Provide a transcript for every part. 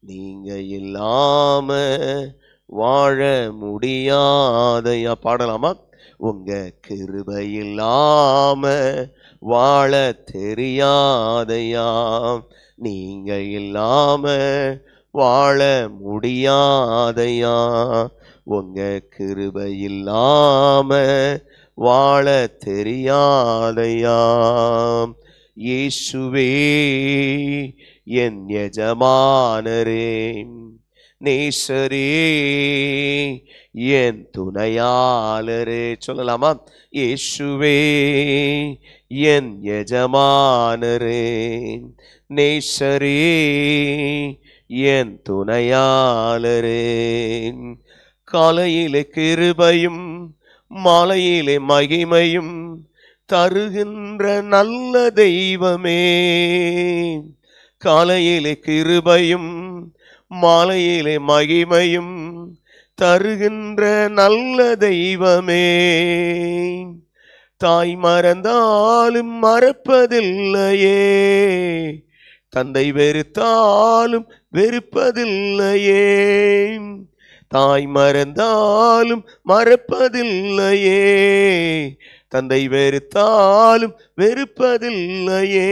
நீங்க இல்லாம வாழ முடியாதையா. பாடலாமா? உங்க கிருபை இல்லாம வாழ தெரியாதையா. நீங்க இல்லாம வாழ முடியாதையா. உங்க கிருபை இல்லாம வாழ தெரியாதையா. இயேசுவே என் எஜமானரே, நேசரே என் துணையாளரே. சொல்லலாமா? இயேசுவே என் எஜமானரே, நேசரே என் துணையாளரே. காலையிலே கிருபையும் மாலையிலே மகிமையும் தருகின்ற நல்ல தெய்வமே. காலையிலே கிருபையும் மாலையிலே மகிமையும் தருகின்ற நல்ல தெய்வமே. தாய் மறந்தாலும் மறப்பதில்லையே, தந்தை வெறுத்தாலும் வெறுப்பதில்லையே. தாய் மறந்தாலும் மறப்பதில்லையே, தந்தை வெறுத்தாலும் வெறுப்பதில்லையே.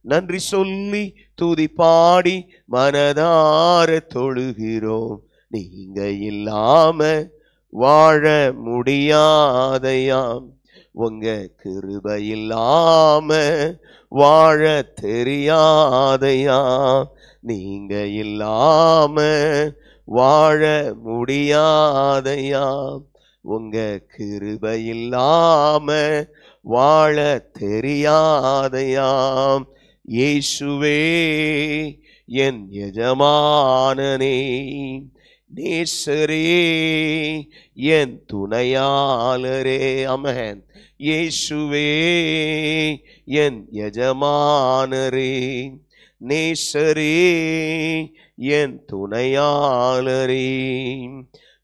நன்றி சொல்லி துதி பாடி மனதார தொழுகிறோம். நீங்க இல்லாம வாழ முடியாதையாம். உங்க கிருபை இல்லாம வாழ தெரியாதையா. நீங்க இல்லாம வாழ முடியாதையா. உங்க கிருபை இல்லாம வாழ தெரியாதையாம். இயேசுவே என் எஜமானனே, நேசரே என் துணையாளரே. ஆமென். இயேசுவே என் எஜமானரே, நேசரே என் துணையாளரே.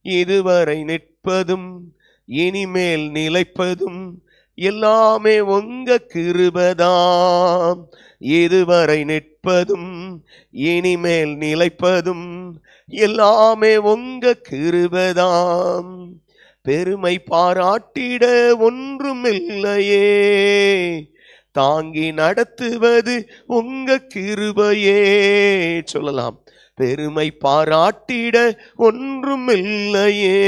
இதுவரை நிற்பதும் இனிமேல் நிலைப்பதும் எல்லாமே உங்க கிருபைதாம். இதுவரை நிற்பதும் இனிமேல் நிலைப்பதும் எல்லாமே உங்க கிருபைதாம். பெருமை பாராட்டிட ஒன்றுமில்லையே, தாங்கி நடத்துவது உங்க கிருபையே. சொல்லலாம். பெருமை பாராட்டிட ஒன்றுமில்லையே,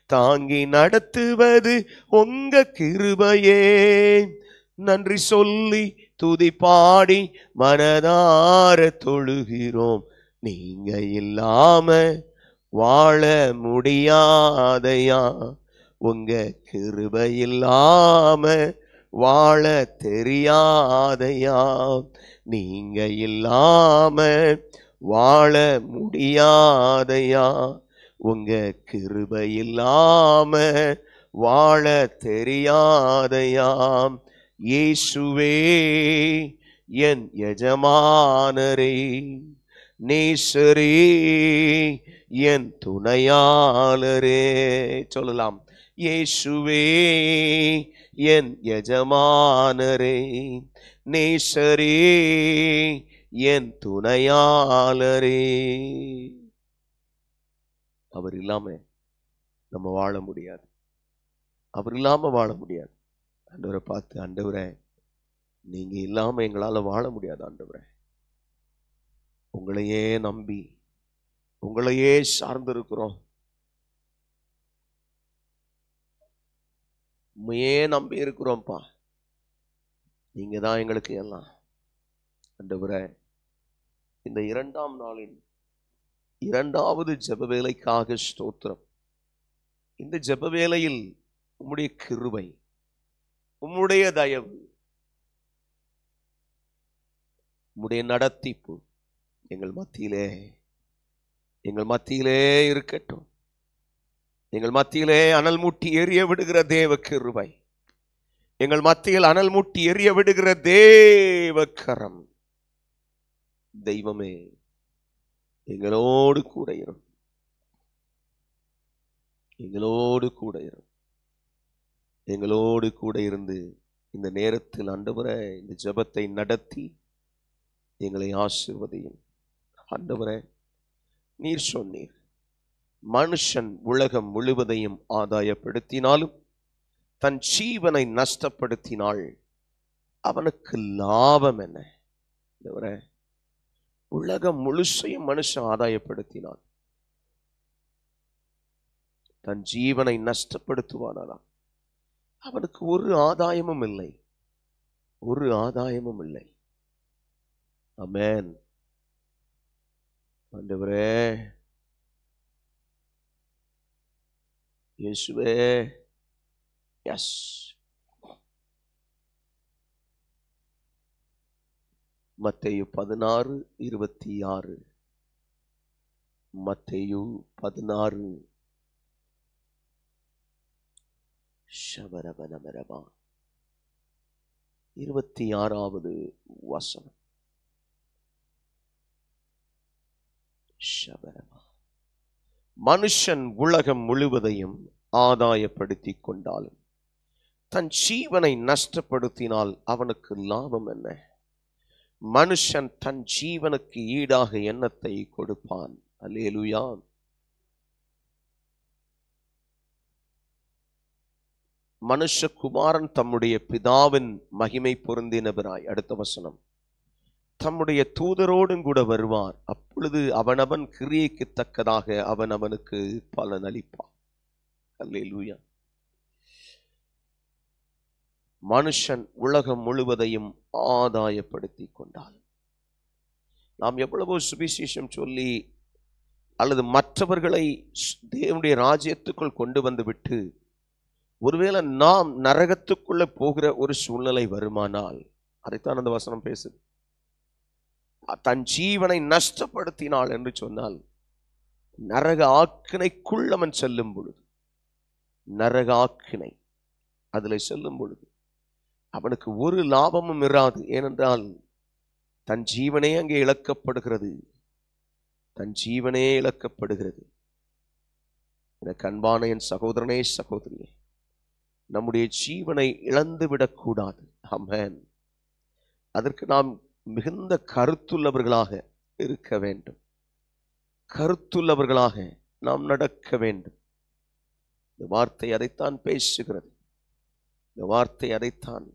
தாங்கி நடத்துவது உங்க கிருபையே. நன்றி சொல்லி துதி பாடி மனதார தொழுகிறோம். நீங்க இல்லாம வாழ முடியாதையா. உங்க கிருபை இல்லாம வாழ தெரியாதையா. நீங்க இல்லாம வாழ முடியாதையா. உங்க கிருபை இல்லாம வாழ தெரியாதையாம். இயேசுவே என் எஜமானரே, நேசரே என் துணையாளரே. சொல்லலாம். இயேசுவே என் எஜமானரே, நேசரே என் துணையாளரே. அவர் இல்லாம நம்ம வாழ முடியாது. அவர் இல்லாம வாழ முடியாது. ஆண்டவரை பார்த்து, ஆண்டவரே நீங்க இல்லாம எங்களால வாழ முடியாது. ஆண்டவரே உங்களையே நம்பி உங்களையே சார்ந்திருக்கிறோம். உண்மையே நம்பி இருக்கிறோம்ப்பா. நீங்க தான் எங்களுக்கு எல்லாம். ஆண்டவரே இந்த 2ஆம் நாளின் 2வது ஜெப வேளைக்காக ஸ்தோத்திரம். இந்த ஜெப வேளையில் உம்முடைய கிருபை, உம்முடைய தயவு, உம்முடைய நடத்திப்பு எங்கள் மத்தியிலே இருக்கட்டும். எங்கள் மத்தியிலே அனல் மூட்டி எரிய விடுகிற தேவ கிருபை, எங்கள் மத்தியில் அனல் மூட்டி எரிய விடுகிற தேவ கரம். தெய்வமே எங்களோடு கூட இரும், எங்களோடு கூட இரும். எங்களோடு கூட இருந்து இந்த நேரத்தில் ஆண்டவரே இந்த ஜெபத்தை நடத்தி எங்களை ஆசீர்வதியும். ஆண்டவரே, நீர் சொன்னீர், மனுஷன் உலகம் முழுவதையும் ஆதாயப்படுத்தினாலும் தன் ஜீவனை நஷ்டப்படுத்தினால் அவனுக்கு லாபம் என்ன? ஆண்டவரே, உலகம் முழுசையும் மனுஷன் ஆதாயப்படுத்தினான், தன் ஜீவனை நஷ்டப்படுத்துவானா அவனுக்கு ஒரு ஆதாயமும் இல்லை, ஒரு ஆதாயமும் இல்லை. ஆமென். ஆண்டவரே, இயேசுவே, எஸ். மத்தேயு 16:26. மத்தேயு 16 ஷபரபனமரபா 26வது வசனம். ஷபரபா. மனுஷன் உலகம் முழுவதையும் ஆதாயப்படுத்திக் கொண்டாலும் தன் ஜீவனை நஷ்டப்படுத்தினால் அவனுக்கு லாபம் என்ன? மனுஷன் தன் ஜீவனுக்கு ஈடாக எண்ணத்தை கொடுப்பான். அல்லேலூயா. மனுஷகுமாரன் தம்முடைய பிதாவின் மகிமை பொருந்தினவராய், அடுத்த வசனம், தம்முடைய தூதரோடும் கூட வருவார். அப்பொழுது அவனவன் கிரியைக்கு தக்கதாக அவனவனுக்கு பலன் அளிப்பான். அல்லேலூயா. மனுஷன் உலகம் முழுவதையும் ஆதாயப்படுத்திக் கொண்டால், நாம் எவ்வளவோ சுவிசேஷம் சொல்லி அல்லது மற்றவர்களை தேவனுடைய ராஜ்யத்துக்குள் கொண்டு வந்து விட்டு ஒருவேளை நாம் நரகத்துக்குள்ள போகிற ஒரு சூழ்நிலை வருமானால், அதைத்தான் அந்த வசனம் பேசுது, தன் ஜீவனை நஷ்டப்படுத்தினாள் என்று சொன்னால் நரக ஆக்கினைக்குள் அவன் செல்லும் பொழுது, நரக ஆக்கினை அதில் செல்லும் பொழுது அவனுக்கு ஒரு லாபமும் இராது. ஏனென்றால் தன் ஜீவனே அங்கே இழக்கப்படுகிறது, தன் ஜீவனே இழக்கப்படுகிறது. எனக்கு அன்பான என் சகோதரனே, சகோதரியே, நம்முடைய ஜீவனை இழந்து விடக்கூடாது. ஆமென். அதற்கு நாம் மிகுந்த கருத்துள்ளவர்களாக இருக்க வேண்டும், கருத்துள்ளவர்களாக நாம் நடக்க வேண்டும். இந்த வார்த்தை அதைத்தான் பேசுகிறது, இந்த வார்த்தை அதைத்தான்.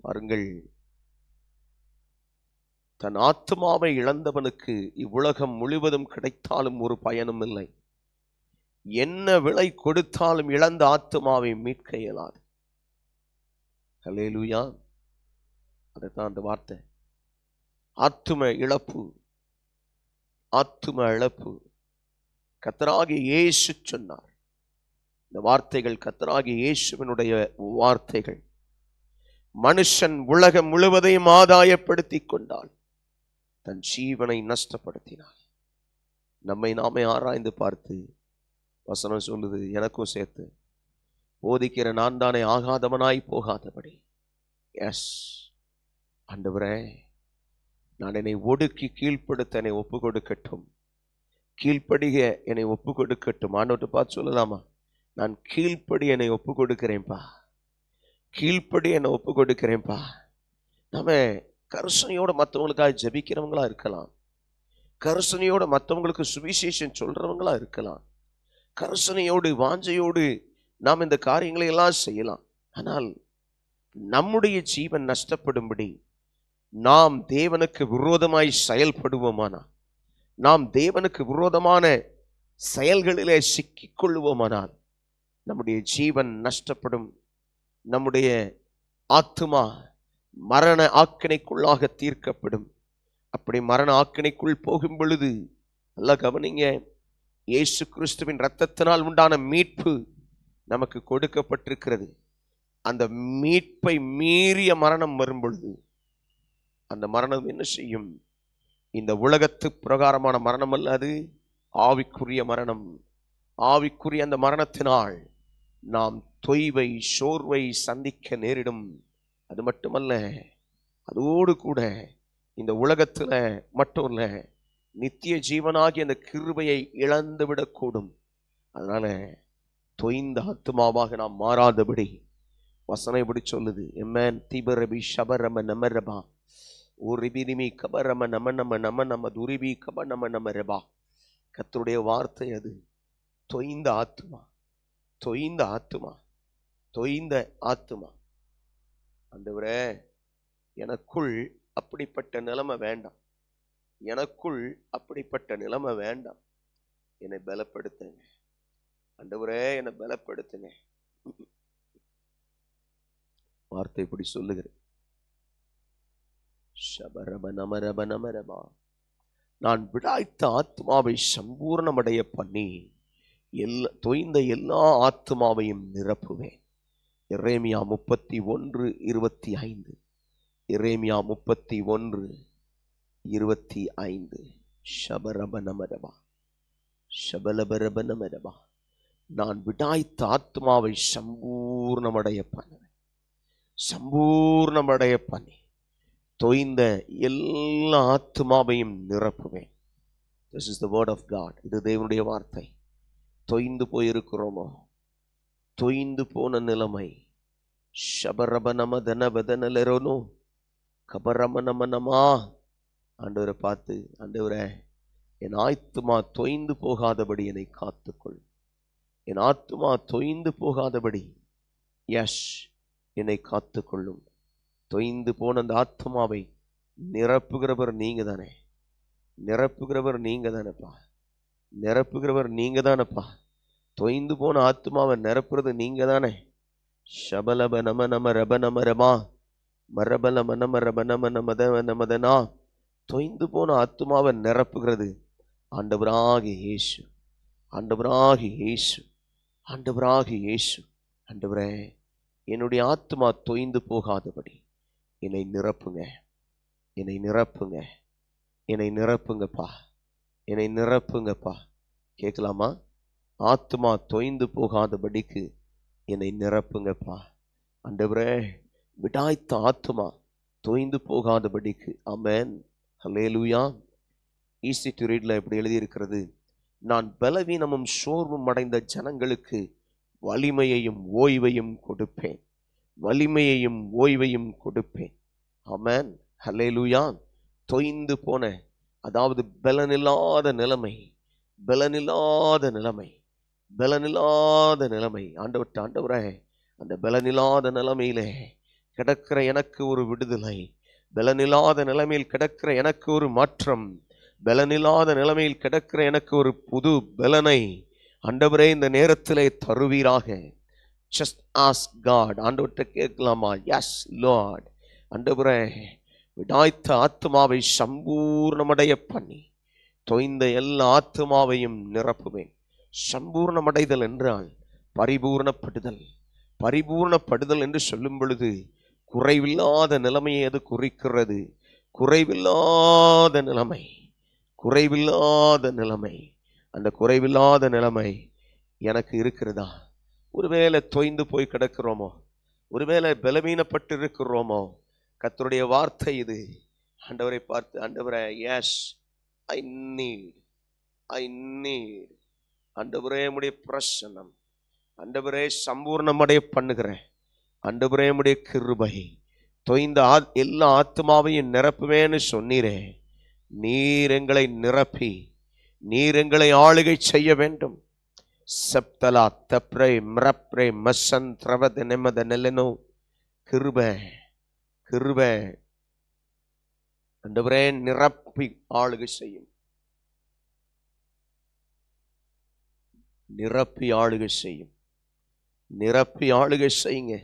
பாருங்கள், தன் ஆத்மாவை இழந்தவனுக்கு இவ்வுலகம் முழுவதும் கிடைத்தாலும் ஒரு பயனும் இல்லை, என்ன விலை கொடுத்தாலும் இழந்த ஆத்மாவை மீட்க இயலாது. அல்லேலூயா. அதுதான் அந்த வார்த்தை, ஆத்தும இழப்பு, ஆத்தும இழப்பு. கர்த்தராகிய இயேசு சொன்னார். இந்த வார்த்தைகள் கர்த்தராகிய இயேசுவினுடைய வார்த்தைகள். மனுஷன் உலகம் முழுவதையும் ஆதாயப்படுத்திக் கொண்டால் தன் ஜீவனை நஷ்டப்படுத்தினார். நம்மை நாமே ஆராய்ந்து பார்த்து வசனம் சொல்லுது, எனக்கும் சேர்த்து போதிக்கிற நான் தானே ஆகாதவனாய் போகாதபடி. எஸ் ஆண்டவரே, நான் என்னை ஒடுக்கி கீழ்ப்படுத்த என்னை ஒப்பு கொடுக்கட்டும், கீழ்ப்படிக என்னை ஒப்பு கொடுக்கட்டும். ஆண்டவர்கிட்ட பார்த்து சொல்லலாமா, நான் கீழ்ப்படி என்னை ஒப்பு கொடுக்கிறேன்ப்பா, கீழ்ப்படி என்னை ஒப்பு கொடுக்கிறேன்ப்பா. நம்ம கருசனையோட மற்றவங்களுக்காக ஜெபிக்கிறவங்களா இருக்கலாம், கருசனையோட மற்றவங்களுக்கு சுவிசேஷம் சொல்றவங்களா இருக்கலாம், கருசனையோடு வாஞ்சையோடு நாம் இந்த காரியங்களை எல்லாம் செய்யலாம். ஆனால் நம்முடைய ஜீவன் நஷ்டப்படும்படி நாம் தேவனுக்கு விரோதமாய் செயல்படுவோமானால், நாம் தேவனுக்கு விரோதமான செயல்களிலே சிக்கிக் கொள்ளுவோமானால் நம்முடைய ஜீவன் நஷ்டப்படும், நம்முடைய ஆத்துமா மரண ஆக்கினைக்குள்ளாக தீர்க்கப்படும். அப்படி மரண ஆக்கினைக்குள் போகும் பொழுது, நல்லா கவனிங்க, இயேசு கிறிஸ்துவின் இரத்தத்தினால் உண்டான மீட்பு நமக்கு கொடுக்கப்பட்டிருக்கிறது. அந்த மீட்பை மீறிய மரணம் வரும் பொழுது அந்த மரணம் என்ன செய்யும்? இந்த உலகத்து பிரகாரமான மரணம் அல்ல, அது ஆவிக்குரிய மரணம். ஆவிக்குரிய அந்த மரணத்தினால் நாம் தொய்வை, சோர்வை சந்திக்க நேரிடும். அது மட்டுமல்ல, அதோடு கூட இந்த உலகத்துல மட்டும் இல்ல, நித்திய ஜீவனாகி அந்த கிருபையை இழந்து விடக்கூடும். அதனால தொய்ந்த ஆத்துமாவாக நாம் மாறாதபடி வசனம் இப்படி சொல்லுது. எம்மன் திபரபி ஷபரம நமரபா உரிபிரிமி கபரம நம நம நம நம துரிபி கப நம நம ரெபா. கர்த்தருடைய வார்த்தை அது. தொய்ந்த ஆத்துமா, தொய்ந்த ஆத்துமா, தொய்ந்த ஆத்துமா. ஆண்டவரே, எனக்குள் அப்படிப்பட்ட நிலைமை வேண்டாம், எனக்குள் அப்படிப்பட்ட நிலைமை வேண்டாம். என்னை பலப்படுத்துங்க ஆண்டவரே, என்னை பலப்படுத்துங்க. வார்த்தை இப்படி சொல்லுகிறேன். நான் விடாய்த்த ஆத்மாவை சம்பூர்ணமடைய பண்ணி தொய்ந்த எல்லா ஆத்மாவையும் நிரப்புவேன். எரேமியா 31:25. எரேமியா 31:25. ஷபரபனமரபா ஷபலபரபனமரபா. நான் விடாய்த்த ஆத்மாவை சம்பூர்ணமடைய பண்ணுவேன், சம்பூர்ணமடைய பண்ணி தொய்ந்த எல்லா ஆத்மாவையும் நிரப்புவேன். This is the word of God. இது தேவனுடைய வார்த்தை. தொய்ந்து போயிருக்கிறோமோ, தொய்ந்து போன நிலைமை, ஷபரபனமதனபதனலெரோனோ கபரமனமனமா. ஆண்டவரை பார்த்து, ஆண்டவரே, என் ஆத்மா தொய்ந்து போகாதபடி என்னை காத்துக்கொள், என் ஆத்மா தொய்ந்து போகாதபடி என்னை காத்துக்கொள்ளும். தொய்ந்து போன அந்த ஆத்மாவை நிரப்புகிறவர் நீங்க தானே, நிரப்புகிறவர் நீங்க தானப்பா, நிரப்புகிறவர் நீங்க தானப்பா. தொய்ந்து போன ஆத்மாவை நிரப்புறது நீங்க தானே. ஷபலப நம நம ரப நம ரமா மரபல மனம ரப நம நமத நமதனா. தொய்ந்து போன ஆத்மாவை நிரப்புகிறது ஆண்டவராகி இயேசு, ஆண்டவராகி இயேசு, ஆண்டவராகி இயேசு. ஆண்டவரே, என்னுடைய ஆத்மா தொய்ந்து போகாதபடி என்னை நிரப்புங்க, என்னை நிரப்புங்க, என்னை நிரப்புங்கப்பா, என்னை நிரப்புங்கப்பா. கேட்கலாமா? ஆத்மா தொய்ந்து போகாதபடிக்கு என்னை நிரப்புங்கப்பா. ஆண்டவரே, விடாய்த்த ஆத்மா தொய்ந்து போகாதபடிக்கு. ஆமென், ஹல்லேலூயா. ஈஸி டு ரீட்ல இப்படி எழுதியிருக்கிறது, நான் பலவீனமும் சோர்வும் அடைந்த ஜனங்களுக்கு வலிமையையும் ஓய்வையும் கொடுப்பேன், வலிமையையும் ஓய்வையும் கொடுப்பேன். ஆமென், ஹல்லேலூயா. தொய்ந்து போன, அதாவது பலனில்லாத நிலைமை, பலனில்லாத நிலைமை, பலனில்லாத நிலைமை. ஆண்டவரே, அந்த பலனில்லாத நிலைமையிலே கிடக்கிற எனக்கு ஒரு விடுதலை, பலனில்லாத நிலைமையில் கிடக்கிற எனக்கு ஒரு மாற்றம், பலனில்லாத நிலைமையில் கிடக்கிற எனக்கு ஒரு புது பலனை ஆண்டவரே இந்த நேரத்திலே தருவீராக. Just ask God. ஆண்டவர்கிட்ட கேட்கலாமா? Yes Lord. ஆண்டவரே, விடாய்த்த ஆத்மாவை சம்பூர்ணமடைய பண்ணி தொய்ந்த எல்லா ஆத்மாவையும் நிரப்புவேன். சம்பூர்ணமடைதல் என்றால் பரிபூர்ணப்படுதல். பரிபூர்ணப்படுதல் என்று சொல்லும் பொழுது குறைவில்லாத நிலைமையை அது குறிக்கிறது. குறைவில்லாத நிலைமை, குறைவில்லாத நிலைமை. அந்த குறைவில்லாத நிலைமை எனக்கு இருக்கிறதா? ஒருவேளை தொய்ந்து போய் கிடக்கிறோமோ, ஒருவேளை பலவீனப்பட்டு இருக்கிறோமோ, கர்த்தருடைய வார்த்தை இது. ஆண்டவரை பார்த்து, ஆண்டவரே, yes I need, I need. ஆண்டவரே, உம்முடைய பிரசன்னம், ஆண்டவரே, சம்பூர்ணமடைய பண்ணுகிறேன். ஆண்டவரே, உம்முடைய கிருபை தொய்ந்த எல்லா ஆத்மாவையும் நிரப்புவேன்னு சொன்னீரே. நீர் எங்களை நிரப்பி, நீர் எங்களை ஆளுகை செய்ய வேண்டும். சப்தலா தப்ரை மிரப்ரை மசன் திரவத நெமத நெல்லனோ. கிருபை, கிருபை ஆண்டவரே, நிரப்பி ஆளுகை செய்யும், நிரப்பி ஆளுகை செய்யும், நிரப்பி ஆளுகை செய்யுங்க,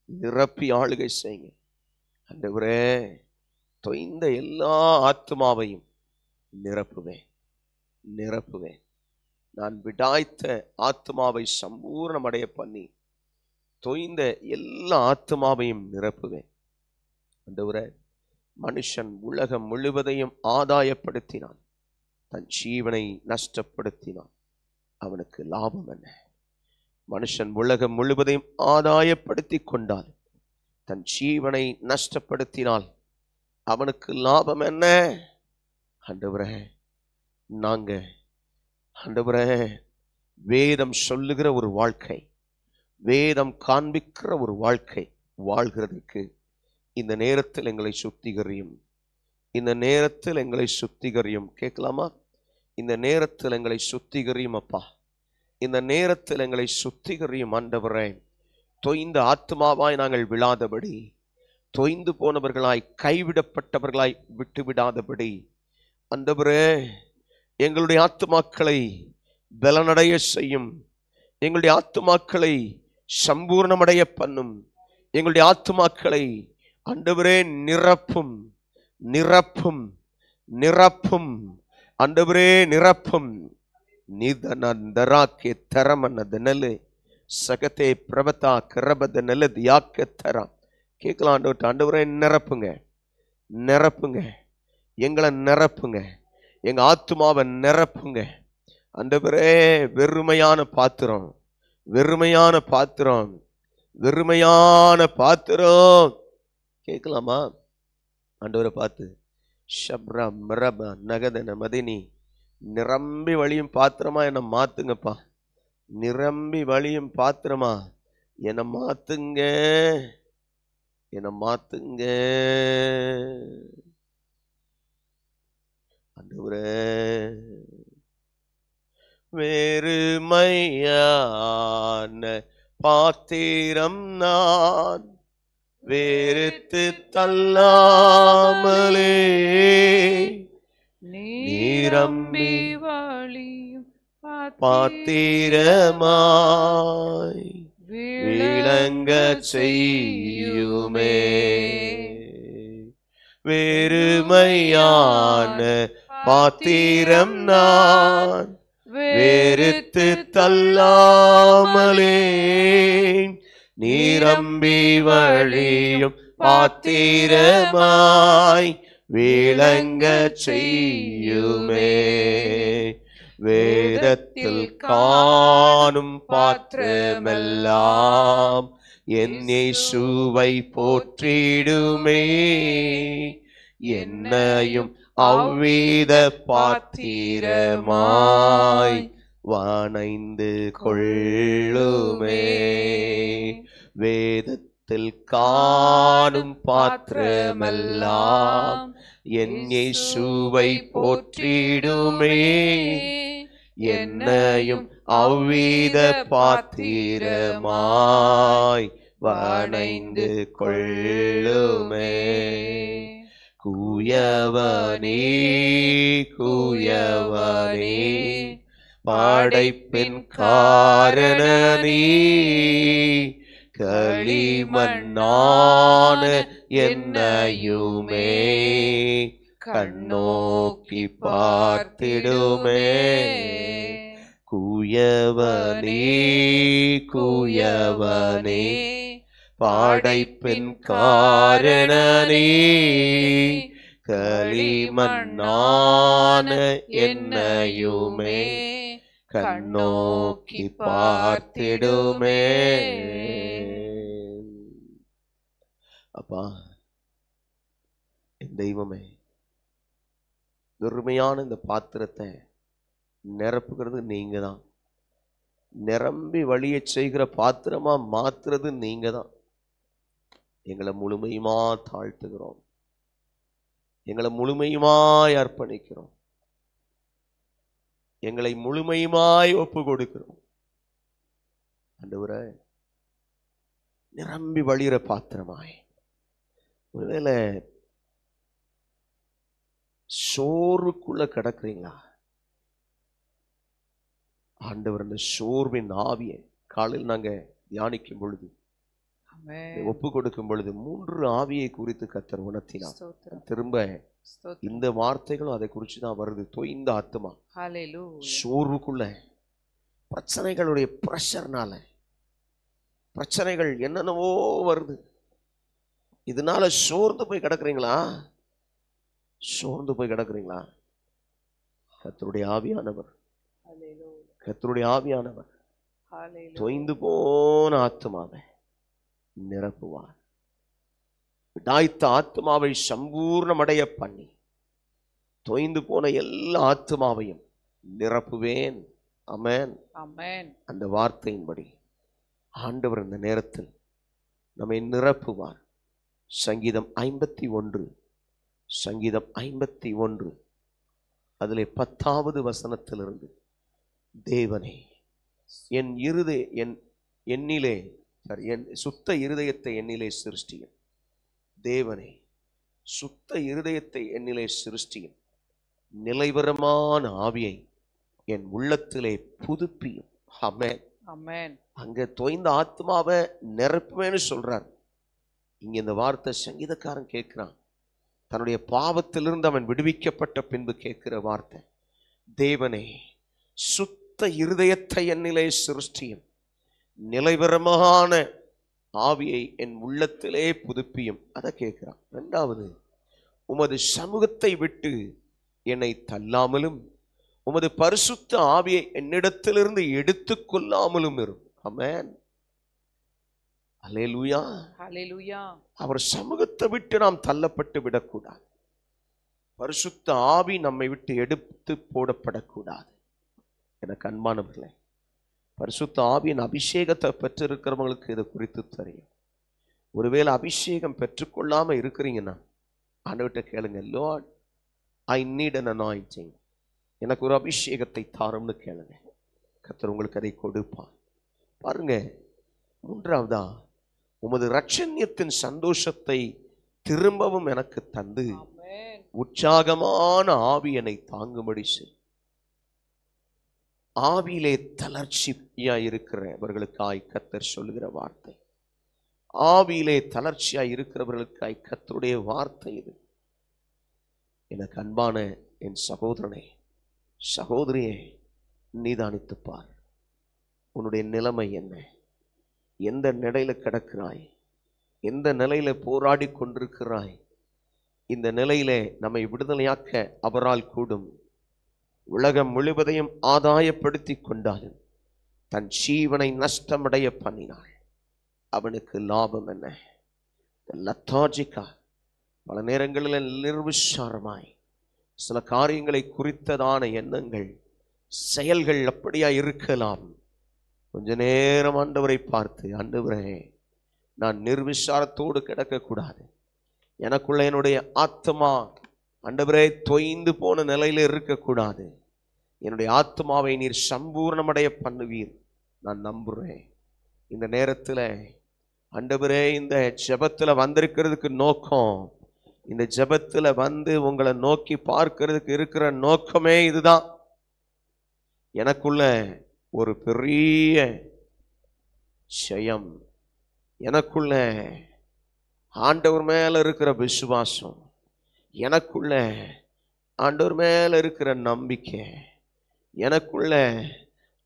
நிரப்பி ஆளுகை செய்யுங்க. ஆண்டவரே, தொய்ந்த எல்லா ஆத்மாவையும் நிரப்புவேன், நிரப்புவேன். நான் விடாய்த்த ஆத்மாவை சம்பூர்ணமடைய பண்ணி தொய்ந்த எல்லா ஆத்மாவையும் நிரப்புவேன். ஆண்டவரே, மனுஷன் உலகம் முழுவதையும் ஆதாயப்படுத்தினான், தன் ஜீவனை நஷ்டப்படுத்தினான், அவனுக்கு லாபம் என்ன? மனுஷன் உலகம் முழுவதையும் ஆதாயப்படுத்தி கொண்டால், தன் ஜீவனை நஷ்டப்படுத்தினால் அவனுக்கு லாபம் என்ன? ஆண்டவரே, நாங்க ஆண்டவரே வேதம் சொல்லுகிற ஒரு வாழ்க்கை, வேதம் காண்பிக்கிற ஒரு வாழ்க்கை வாழ்கிறதுக்கு இந்த நேரத்தில் எங்களை சுத்திகரியும், இந்த நேரத்தில் எங்களை சுத்திகரியும். கேட்கலாமா? இந்த நேரத்தில் எங்களை சுத்திகரியும் அப்பா. இந்த நேரத்தில் எங்களை சுத்திகரியும் ஆண்டவரே. தொய்ந்த ஆத்மாவாய் நாங்கள் விழாதபடி, தொய்ந்து போனவர்களாய், கைவிடப்பட்டவர்களாய் விட்டுவிடாதபடி ஆண்டவரே எங்களுடைய ஆத்துமாக்களை பலனடைய செய்யும். எங்களுடைய ஆத்துமாக்களை சம்பூர்ணமடைய பண்ணும். எங்களுடைய ஆத்துமாக்களை ஆண்டவரே நிரப்பும், நிரப்பும், நிரப்பும் ஆண்டவரே நிரப்பும். நிதனந்தராக்கே தரமனதனலே சகதே பிரபதா கரபத நல்லது யாக்க தரா. கேட்கலாம் ஆண்டவர்கிட்ட, ஆண்டவரே நிரப்புங்க, நிரப்புங்க, எங்களை நிரப்புங்க, எங்க ஆத்துமாவை நிரப்புங்க ஆண்டவரே. வெறுமையான பாத்திரம், வெறுமையான பாத்திரம், வெறுமையான பாத்திரம். கேட்கலாமா ஆண்டவரை பார்த்து? ஷப்ரா மரபா நகதன மதினி, நிரம்பி வழியும் பாத்திரமா என்னை மாத்துங்கப்பா. நிரம்பி வழியும் பாத்திரமா என்னை மாத்துங்க, என்னை மாத்துங்க ஆண்டவரே. வெறுமையான பாத்திரம் நான் வெறுத்து தள்ளாமலே நிரம்பி வழியும் பாத்திரமாய் விளங்க செய்யுமே. வெறுமையான பாத்திரம் நான் வெறுத்து தள்ளாமலே நிரம்பி வழியும் பாத்திரமாய் விளங்க செய்யுமே. வேதத்தில் காணும் பாத்திரமெல்லாம் என் இயேசுவை போற்றிடுமே. என்னையும் அவ்வித பாத்திரமாய் வணைந்து கொள்ளுமே. வேதத்தில் காணும் பாத்திரமெல்லாம் என் இயேசுவை போற்றிடுமே. என்னையும் அவ்வித பாத்திரமாய் வணைந்து கொள்ளுமே. குயவனே குயவனே படைப்பின் காரணனே, களிமண்ணான என்னையுமே கண்ணோக்கி பார்த்திடுமே. குயவனே குயவனே படைப்பின் காரணனே, களிமண்ணான என்னையுமே கண்ணோக்கி பார்த்திடுமே. அப்பா என் தெய்வமே, வெறுமையான இந்த பாத்திரத்தை நிரப்புகிறது நீங்க தான். நிரம்பி வழிய செய்கிற பாத்திரமா மாத்துறது நீங்க தான். எங்களை முழுமையுமா தாழ்த்துகிறோம், எங்களை முழுமையுமாய் அர்ப்பணிக்கிறோம், எங்களை முழுமையுமாய் ஒப்பு கொடுக்கிறோம். ஆண்டவரே, நிரம்பி வழிகிற பாத்திரமாய். ஒருவேளை சோர்வுக்குள்ள கிடக்குறீங்களா? ஆண்டவர் அந்த சோர்வின் ஆவியை காலையில் நாங்க தியானிக்கும் பொழுது, ஒப்பு கொடுக்கும் பொழுது 3 ஆவியை குறித்து கர்த்தர் உணர்த்தினார். திரும்ப இந்த வார்த்தைகளும் அதை குறிச்சுதான் வருது. தொய்ந்த ஆத்துமா, சோர்வுக்குள்ள, பிரச்சனைகளுடைய பிரஷர்னால, பிரச்சனைகள் என்னென்னவோ வருது, இதனால சோர்ந்து போய் கிடக்குறீங்களா? சோர்ந்து போய் கிடக்குறீங்களா? கர்த்தருடைய ஆவியானவர், கர்த்தருடைய ஆவியானவர் தொய்ந்து போன ஆத்துமாவை நிரப்புவார். விடாய்த்த ஆத்மாவை சம்பூர்ணமடைய பண்ணி தொய்ந்து போன எல்லா ஆத்மாவையும் நிரப்புவேன். ஆமென், ஆமென். அந்த வார்த்தையின்படி ஆண்டவர் இந்த நேரத்தில் நம்மை நிரப்புவார். சங்கீதம் 51 சங்கீதம் 51 அதிலே 10வது வசனத்திலிருந்து, தேவனே என் என்னிலே என் சுத்த இருதயத்தை என்னிலே சிருஷ்டியும். தேவனே சுத்த இருதயத்தை என்னிலே சிருஷ்டியும், நிலைவரமான ஆவியை என் உள்ளத்திலே புதுப்பியும். ஆமென், ஆமென். அங்க தோய்ந்த ஆத்மாவை நிரப்புவேன்னு சொல்றார். இங்க இந்த வார்த்தை சங்கீதக்காரன் கேட்கிறான். தன்னுடைய பாவத்திலிருந்து அவன் விடுவிக்கப்பட்ட பின்பு கேட்கிற வார்த்தை, தேவனே சுத்த இருதயத்தை என்னிலே சிருஷ்டியும், நிலைவரமான ஆவியை என் உள்ளத்திலே புதுப்பியும். அதை கேட்கிறான். இரண்டாவது, உமது சமூகத்தை விட்டு என்னை தள்ளாமலும் உமது பரிசுத்த ஆவியை என்னிடத்திலிருந்து எடுத்துக் கொள்ளாமலும் இரும். ஆமென், அல்லேலூயா, அல்லேலூயா. அவர் சமூகத்தை விட்டு நாம் தள்ளப்பட்டு விடக்கூடாது. பரிசுத்த ஆவி நம்மை விட்டு எடுத்து போடப்படக்கூடாது. எனக்கு அன்பானவர்களே, பரிசுத்த ஆவியின் அபிஷேகத்தை பெற்றிருக்கிறவங்களுக்கு இதை குறித்து தெரியும். ஒருவேளை அபிஷேகம் பெற்றுக்கொள்ளாம இருக்கிறீங்கன்னா ஆண்டவர்கிட்ட கேளுங்க, Lord I need an anointing, எனக்கு ஒரு அபிஷேகத்தை தாரும்னு கேளுங்க. கர்த்தர் உங்களுக்கு அதை கொடுப்பார். பாருங்க, மூன்றாவதா, உமது இரட்சண்யத்தின் சந்தோஷத்தை திரும்பவும் எனக்கு தந்து உற்சாகமான ஆவி என்னை தாங்கும்படி செய். ஆவியிலே தளர்ச்சியா இருக்கிறவர்களுக்காய் கர்த்தர் சொல்லுகிற வார்த்தை, ஆவியிலே தளர்ச்சியா இருக்கிறவர்களுக்காய் கர்த்தருடைய வார்த்தை இது. எனக்கு அன்பான என் சகோதரனே, சகோதரியே, நிதானித்துப்பார். உன்னுடைய நிலைமை என்ன? எந்த நிலையில கிடக்கிறாய்? எந்த நிலையில போராடி கொண்டிருக்கிறாய்? இந்த நிலையிலே நம்மை விடுதலையாக்க அவரால் கூடும். உலகம் முழுவதையும் ஆதாயப்படுத்தி கொண்டாலும் தன் ஜீவனை நஷ்டமடைய பண்ணினாள், அவனுக்கு லாபம் என்ன? லத்தாஜிக்கா, பல நேரங்களில் நிர்விசாரமாய் சில காரியங்களை குறித்ததான எண்ணங்கள், செயல்கள் அப்படியா இருக்கலாம். கொஞ்ச நேரம் ஆண்டவரை பார்த்து, ஆண்டவரே நான் நிர்விசாரத்தோடு கிடக்கக்கூடாது. எனக்குள்ள என்னுடைய ஆத்மா ஆண்டவரே தொய்ந்து போன நிலையில இருக்கக்கூடாது. என்னுடைய ஆத்மாவை நீர் சம்பூர்ணமடைய பண்ணுவீர், நான் நம்புறேன். இந்த நேரத்தில் ஆண்டவரே இந்த ஜெபத்துல வந்திருக்கிறதுக்கு நோக்கம், இந்த ஜெபத்துல வந்து உங்களை நோக்கி பார்க்கிறதுக்கு இருக்கிற நோக்கமே இதுதான். எனக்குள்ள ஒரு பெரிய ஜெயம், எனக்குள்ள ஆண்டவர் மேல இருக்கிற விசுவாசம், எனக்குள்ள ஆண்டவர் மேல இருக்கிற நம்பிக்கை, எனக்குள்ள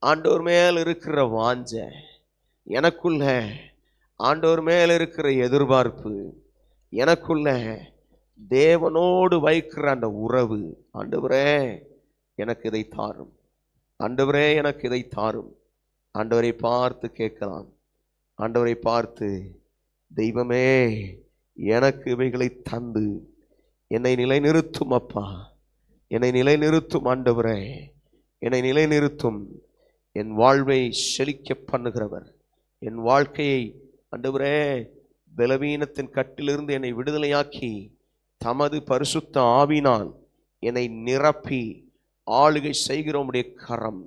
ஆண்டவர் மேல இருக்கிற வாஞ்சை, எனக்குள்ள ஆண்டவர் மேல இருக்கிற எதிர்பார்ப்பு, எனக்குள்ள தேவனோடு வைக்கிற அந்த உறவு, ஆண்டவரே எனக்கு இதை தாரும், ஆண்டவரே எனக்கு இதை தாரும். ஆண்டவரை பார்த்து கேட்கலாம். ஆண்டவரை பார்த்து, தெய்வமே எனக்கு இவைகளை தந்து என்னை நிலைநிறுத்தும் அப்பா, என்னை நிலைநிறுத்தும் ஆண்டவரே, என்னை நிலைநிறுத்தும். என் வாழ்வை செழிக்க பண்ணுகிறவர், என் வாழ்க்கையை ஆண்டவரே பலவீனத்தின் கட்டிலிருந்து என்னை விடுதலையாக்கி தமது பரிசுத்த ஆவினால் என்னை நிரப்பி ஆளுகை செய்கிற உம்முடைய கரம்,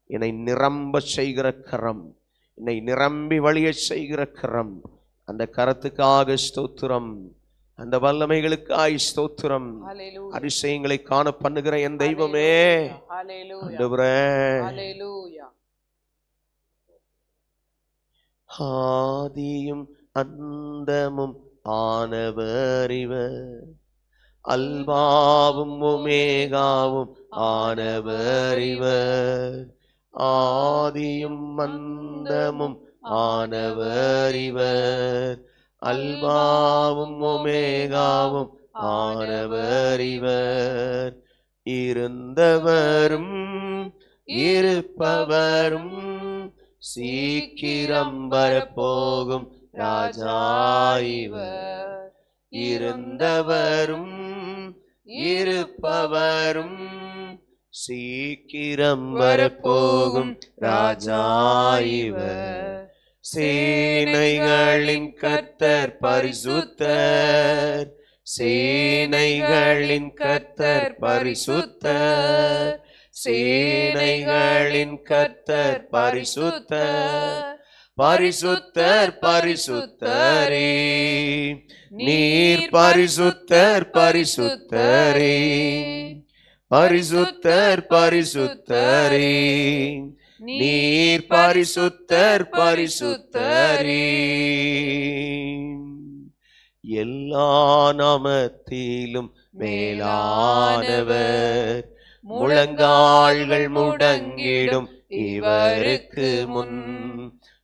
என்னை நிரம்ப செய்கிற கரம், என்னை நிரம்பி வழிய செய்கிற கரம், அந்த கரத்துக்காக ஸ்தோத்திரம், அந்த வல்லமைகளுக்காய் ஸ்தோத்திரம். அதிசயங்களை காண பண்ணுகிற என் தெய்வமே, ஆண்டவரே ஆதியும் அந்தமும் ஆனவர் இவர், அல்பாவும் ஒமேகாவும் ஆனவர் இவர், ஆதியும் அந்தமும் ஆனவர் இவர், அல்பாவும் ஒமேகாவும் ஆனவர் இவர், இருந்தவரும் இருப்பவரும் சீக்கிரம் வரப்போகும் ராஜா இவர், இருந்தவரும் இருப்பவரும் சீக்கிரம் வரப்போகும் ராஜா இவர், சேனைகளின் கர்த்தர் பரிசுத்தர், சேனைகளின் கர்த்தர் பரிசுத்தர், சேனைகளின் கர்த்தர் பரிசுத்தர், பரிசுத்தர் பரிசுத்தரே, நீர் பரிசுத்தர் பரிசுத்தரே, பரிசுத்தர் பரிசுத்தரே, நீர் பரிசுத்தர் பரிசுத்தரே. எல்லா நாமத்திலும் மேலானவர், முழங்கால்கள் முடங்கிடும் இவருக்கு முன்.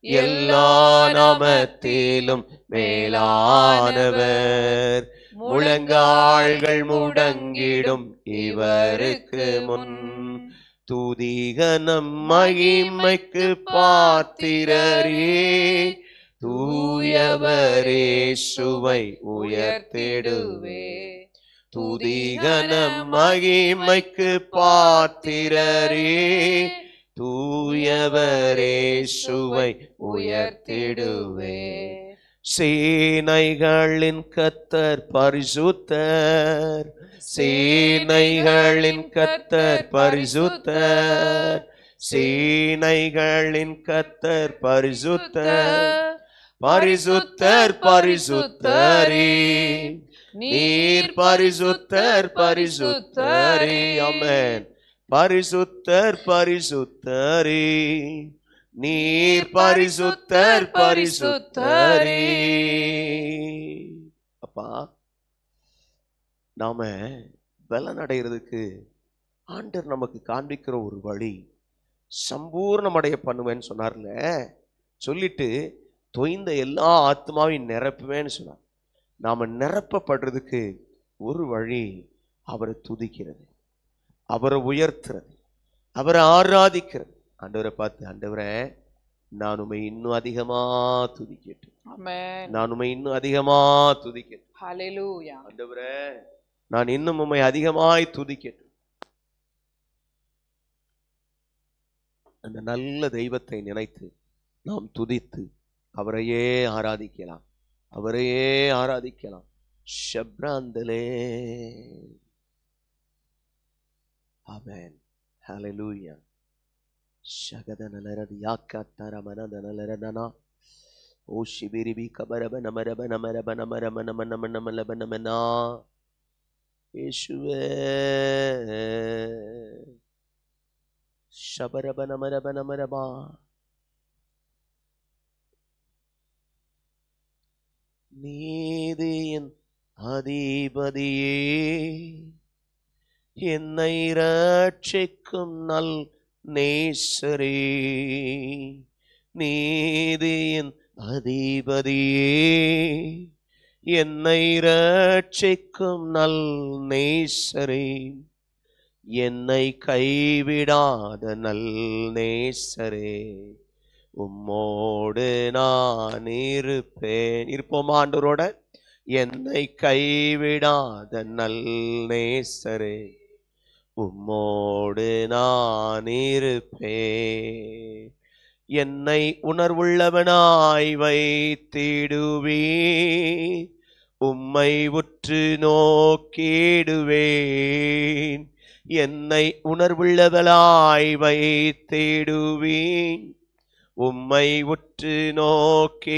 எல்லா நாமத்திலும் மேலானவர், முழங்கால்கள் முடங்கிடும் இவருக்கு முன். துதிகனம் மகிமைக்கு பாத்திரரே, தூயவரே சுவை உயர்த்திடுவே. துதிகனம் மகிமைக்கு பாத்திரரே, தூயவரே சுவை உயர்த்திடுவே. சேனைகளின் கர்த்தர் பரிசுத்தர், சேனைகளின் கர்த்தர் பரிசுத்தர், சேனைகளின் கர்த்தர் பரிசுத்தர், பரிசுத்தர் பரிசுத்தரே, நீர் பரிசுத்தர் பரிசுத்தரே. ஆமென். பரிசுத்தர் பரிசுத்தரே, நீர் பரிசுத்தர் பரிசுத்தரே. அப்பா, நாம பலன் அடைகிறதுக்கு ஆண்டவர் நமக்கு காண்பிக்கிற ஒரு வழி, சம்பூர்ணமடைய பண்ணுவேன்னு சொன்னார்ல. சொல்லிட்டு தொய்ந்த எல்லா ஆத்மாவையும் நிரப்புவேன்னு சொன்னார். நாம நிரப்பப்படுறதுக்கு ஒரு வழி அவரை துதிக்கிறது, அவரை உயர்த்துறது, அவரை ஆராதிக்கிறது. ஆண்டவரை பார்த்து, ஆண்டவரே நான் உம்மை இன்னும் அதிகமா துதிக்கட்டும், நான் உம்மை இன்னும் அதிகமா துதிக்கட்டும். ஹல்லேலூயா. ஆண்டவரே நான் இன்னும் உம்மை அதிகமாய் துதிக்கட்டும். அந்த நல்ல தெய்வத்தை நினைத்து நாம் துதித்து அவரையே ஆராதிக்கலாம், அவரையே ஆராதிக்கலாம். ஷப்ராந்தலே. ஆமென். ஹல்லேலூயா. ஷகதனலரதி யாக்கத்தரமனதனலரதனா ஓ ஷிபிரிபி கபரபனமரபனமரபனமரபனமரபனமரபனமரபனமரபனா. இயேசுவே ஷபரபனமரபனமரபா. நீதியின் அதிபதியே, என்னை ரட்சிக்கும் நல் நேசரே, நீதியின் அதிபதியே, என்னை ரட்சிக்கும் நல் நேசரே, என்னை கைவிடாத நல் நேசரே, உம்மோடு நான் இருப்பேன். இருப்போமா ஆண்டவரோட? என்னை கைவிடாத நல் நேசரே, உம்மோடு நான் இருப்பேன். என்னை உணர்வுள்ளவனாய் வைத்திடுவே, உம்மை உற்று நோக்கிடுவேன். என்னை உணர்வுள்ளவனாய் வைத்திடுவேன், உம்மை உற்று நோக்கிடுவேன்.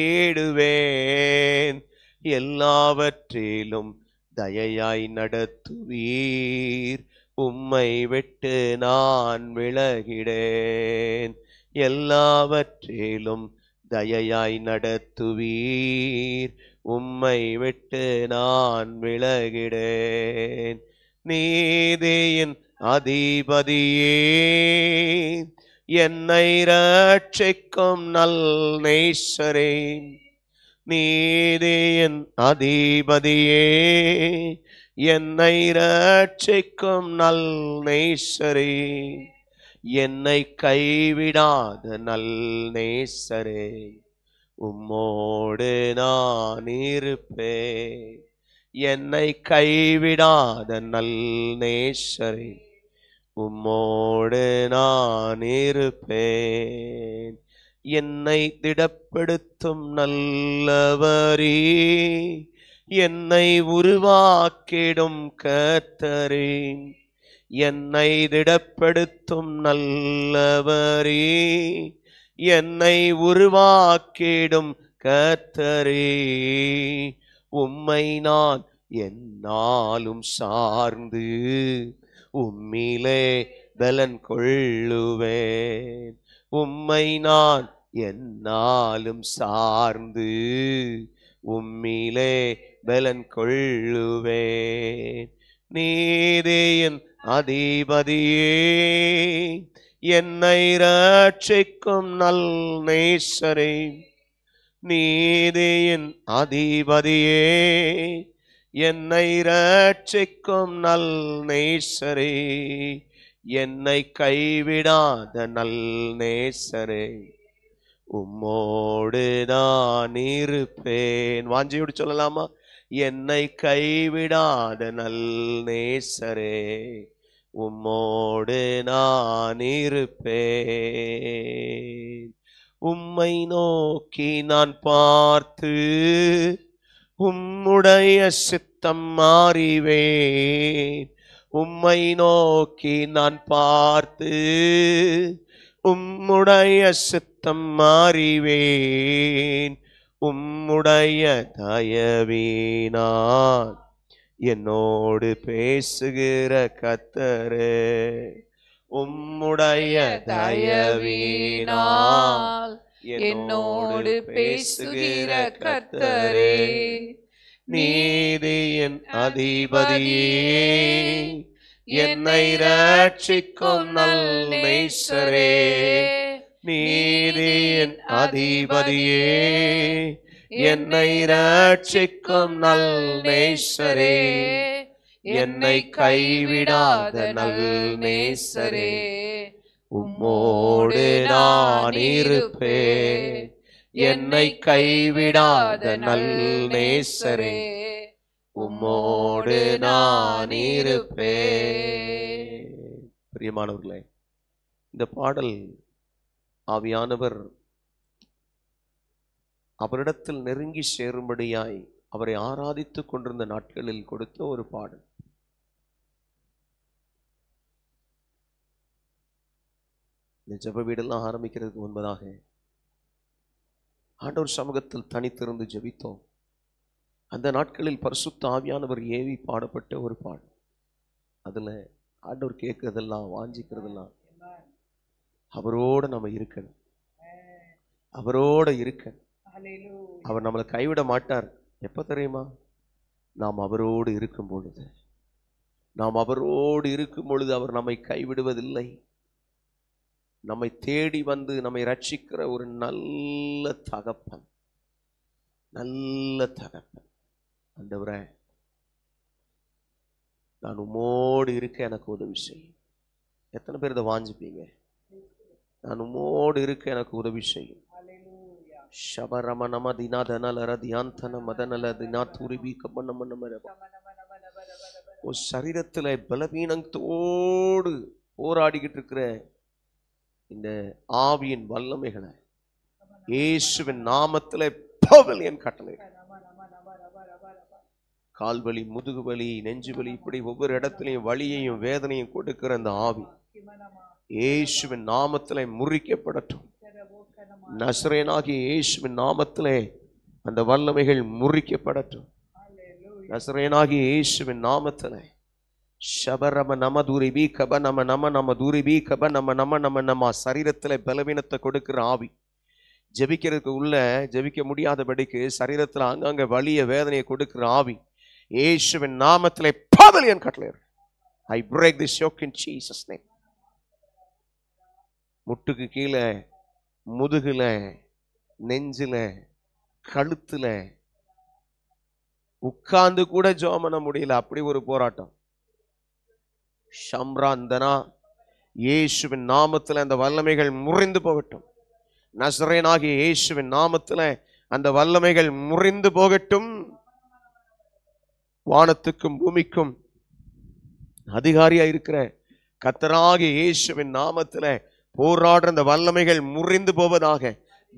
எல்லாவற்றிலும் தயையாய் நடத்துவீர், உம்மை விட்டு நான் விலகிடேன். எல்லாவற்றிலும் தயையாய் நடத்துவீர், உம்மை விட்டு நான் விலகிடேன். நீதியின் அதிபதியே, என்னை ரட்சிக்கும் நல் நேசரே, நீதியின் அதிபதியே, என்னை ரட்சிக்கும் நல் நேசரே, என்னை கைவிடாத நல் நேசரே, உம்மோடு நான் இருப்பேன். என்னை கைவிடாத நல் நேசரே, உம்மோடு நான் இருப்பேன். என்னை திடப்படுத்தும் நல்லவரே, என்னை உருவாக்கிடும் கர்த்தரே, என்னை திடப்படுத்தும் நல்லவரே, என்னை உருவாக்கிடும் கர்த்தரே, உம்மை நான் என்னாலும் சார்ந்து உம்மிலே பலன் கொள்ளுவேன். உம்மை நான் என்னாலும் சார்ந்து உம்மிலே பலன் கொள்ளுவேன். நீதியின் அதிபதியே, என்னை ரட்சிக்கும் நல் நேசரே, நீதியின் அதிபதியே, என்னை ரட்சிக்கும் நல் நேசரே, என்னை கைவிடாத நல் நேசரே, உம்மோடு நான் இருப்பேன். வாஞ்சியோடு சொல்லலாமா? என்னை கைவிடாத நல் நேசரே, உம்மோடு நான் இருப்பேன். உம்மை நோக்கி நான் பார்த்து உம்முடைய சித்தம் மாறிவேன். உம்மை நோக்கி நான் பார்த்து உம்முடைய சித்தம் மாறிவேன். உம்முடைய தயவினால் என்னோடு பேசுகிற கர்த்தரே, உம்முடைய தயவினால் என்னோடு பேசுகிற கர்த்தரே, நீதியின் அதிபதியே, என்னை ரட்சிக்கும் நல் நேசரே, நீதியின் அதிபதியே, என்னை ரட்சிக்கும் நல் நேசரே, என்னை கைவிடாத நல் நேசரே, உம்மோடு நான் இருப்பேன். என்னை கைவிடாத நல் நேசரே, உம்மோடு நான் இருப்பேன். பிரியமானவர்களே, இந்த பாடல் ஆவியானவர் அவரிடத்தில் நெருங்கி சேரும்படியாய் அவரை ஆராதித்துக் கொண்டிருந்த நாட்களில் கொடுத்த ஒரு பாடல். இந்த ஜெப வீடெல்லாம் ஆரம்பிக்கிறதுக்கு முன்பதாக ஆண்டவர் சமூகத்தில் தனித்திருந்து ஜெபித்தோம். அந்த நாட்களில் பரிசுத்த ஆவியானவர் ஏவி பாடப்பட்ட ஒரு பாடல். அதுல ஆண்டவர் கேட்கறதெல்லாம், வாஞ்சிக்கிறதெல்லாம் அவரோட நம்ம இருக்கணும், அவரோட இருக்க. அவர் நம்மளை கைவிட மாட்டார். எப்ப தெரியுமா? நாம் அவரோடு இருக்கும் பொழுது. நாம் அவரோடு இருக்கும் பொழுது அவர் நம்மை கைவிடுவதில்லை. நம்மை தேடி வந்து நம்மை ரட்சிக்கிற ஒரு நல்ல தகப்பன், நல்ல தகப்பன். ஆண்டவரே, நான் உம்மோடு இருக்க எனக்கு உதவி செய்யும். எத்தனை பேர் இதை வாஞ்சிப்பீங்க? நான் உம்மோடு இருக்க எனக்கு உதவி செய்யும். ஷபரமனம தினாதனலர தியாந்தன மதனல தினாதுரிபி கபனமனமர. ஒரு சரீரத்தில் பலவீனத்தோடு போராடிக்கிட்டு இருக்கிற இந்த ஆவியின் வல்லமைகளை இயேசுவின் நாமத்திலே பவுல் என் கட்டளை. கால்வலி, முதுகுவலி, நெஞ்சுவலி, இப்படி ஒவ்வொரு இடத்திலையும் வலியையும் வேதனையும் கொடுக்கிற அந்த ஆவி இயேசுவின் நாமத்திலே முறிக்கப்படட்டும். நசரேயனாகிய இயேசுவின் நாமத்திலே அந்த வல்லமைகள் முறிக்கப்படட்டும். நசரேயனாகிய இயேசுவின் நாமத்திலே ஷபரம நம தூரிபி கப நம நம நம தூரிபி கப நம நம நம நம. சரீரத்தில் பலவீனத்தை கொடுக்கிற ஆவி, ஜெபிக்கிறதுக்கு உள்ள ஜெபிக்க முடியாதபடிக்கு சரீரத்தில் அங்கங்க வலிய வேதனையை கொடுக்கிற ஆவி இயேசுவின் நாமத்திலே பவுல் என் கட்டளை. I break this yoke in Jesus name. முட்டுக்கு கீழே, முதுகுல, நெஞ்சில, கழுத்துல உட்கார்ந்து கூட ஜெபம் பண்ண முடியல. அப்படி ஒரு போராட்டம். ஷம்ராந்தனா, இயேசுவின் நாமத்தில் அந்த வல்லமைகள் முறிந்து போகட்டும். நசரேயனாகிய இயேசுவின் நாமத்தில் அந்த வல்லமைகள் முறிந்து போகட்டும். வானத்துக்கும் பூமிக்கும் அதிகாரியா இருக்கிற கர்த்தராகிய இயேசுவின் நாமத்தில் போராடுற அந்த வல்லமைகள் முறிந்து போவதாக.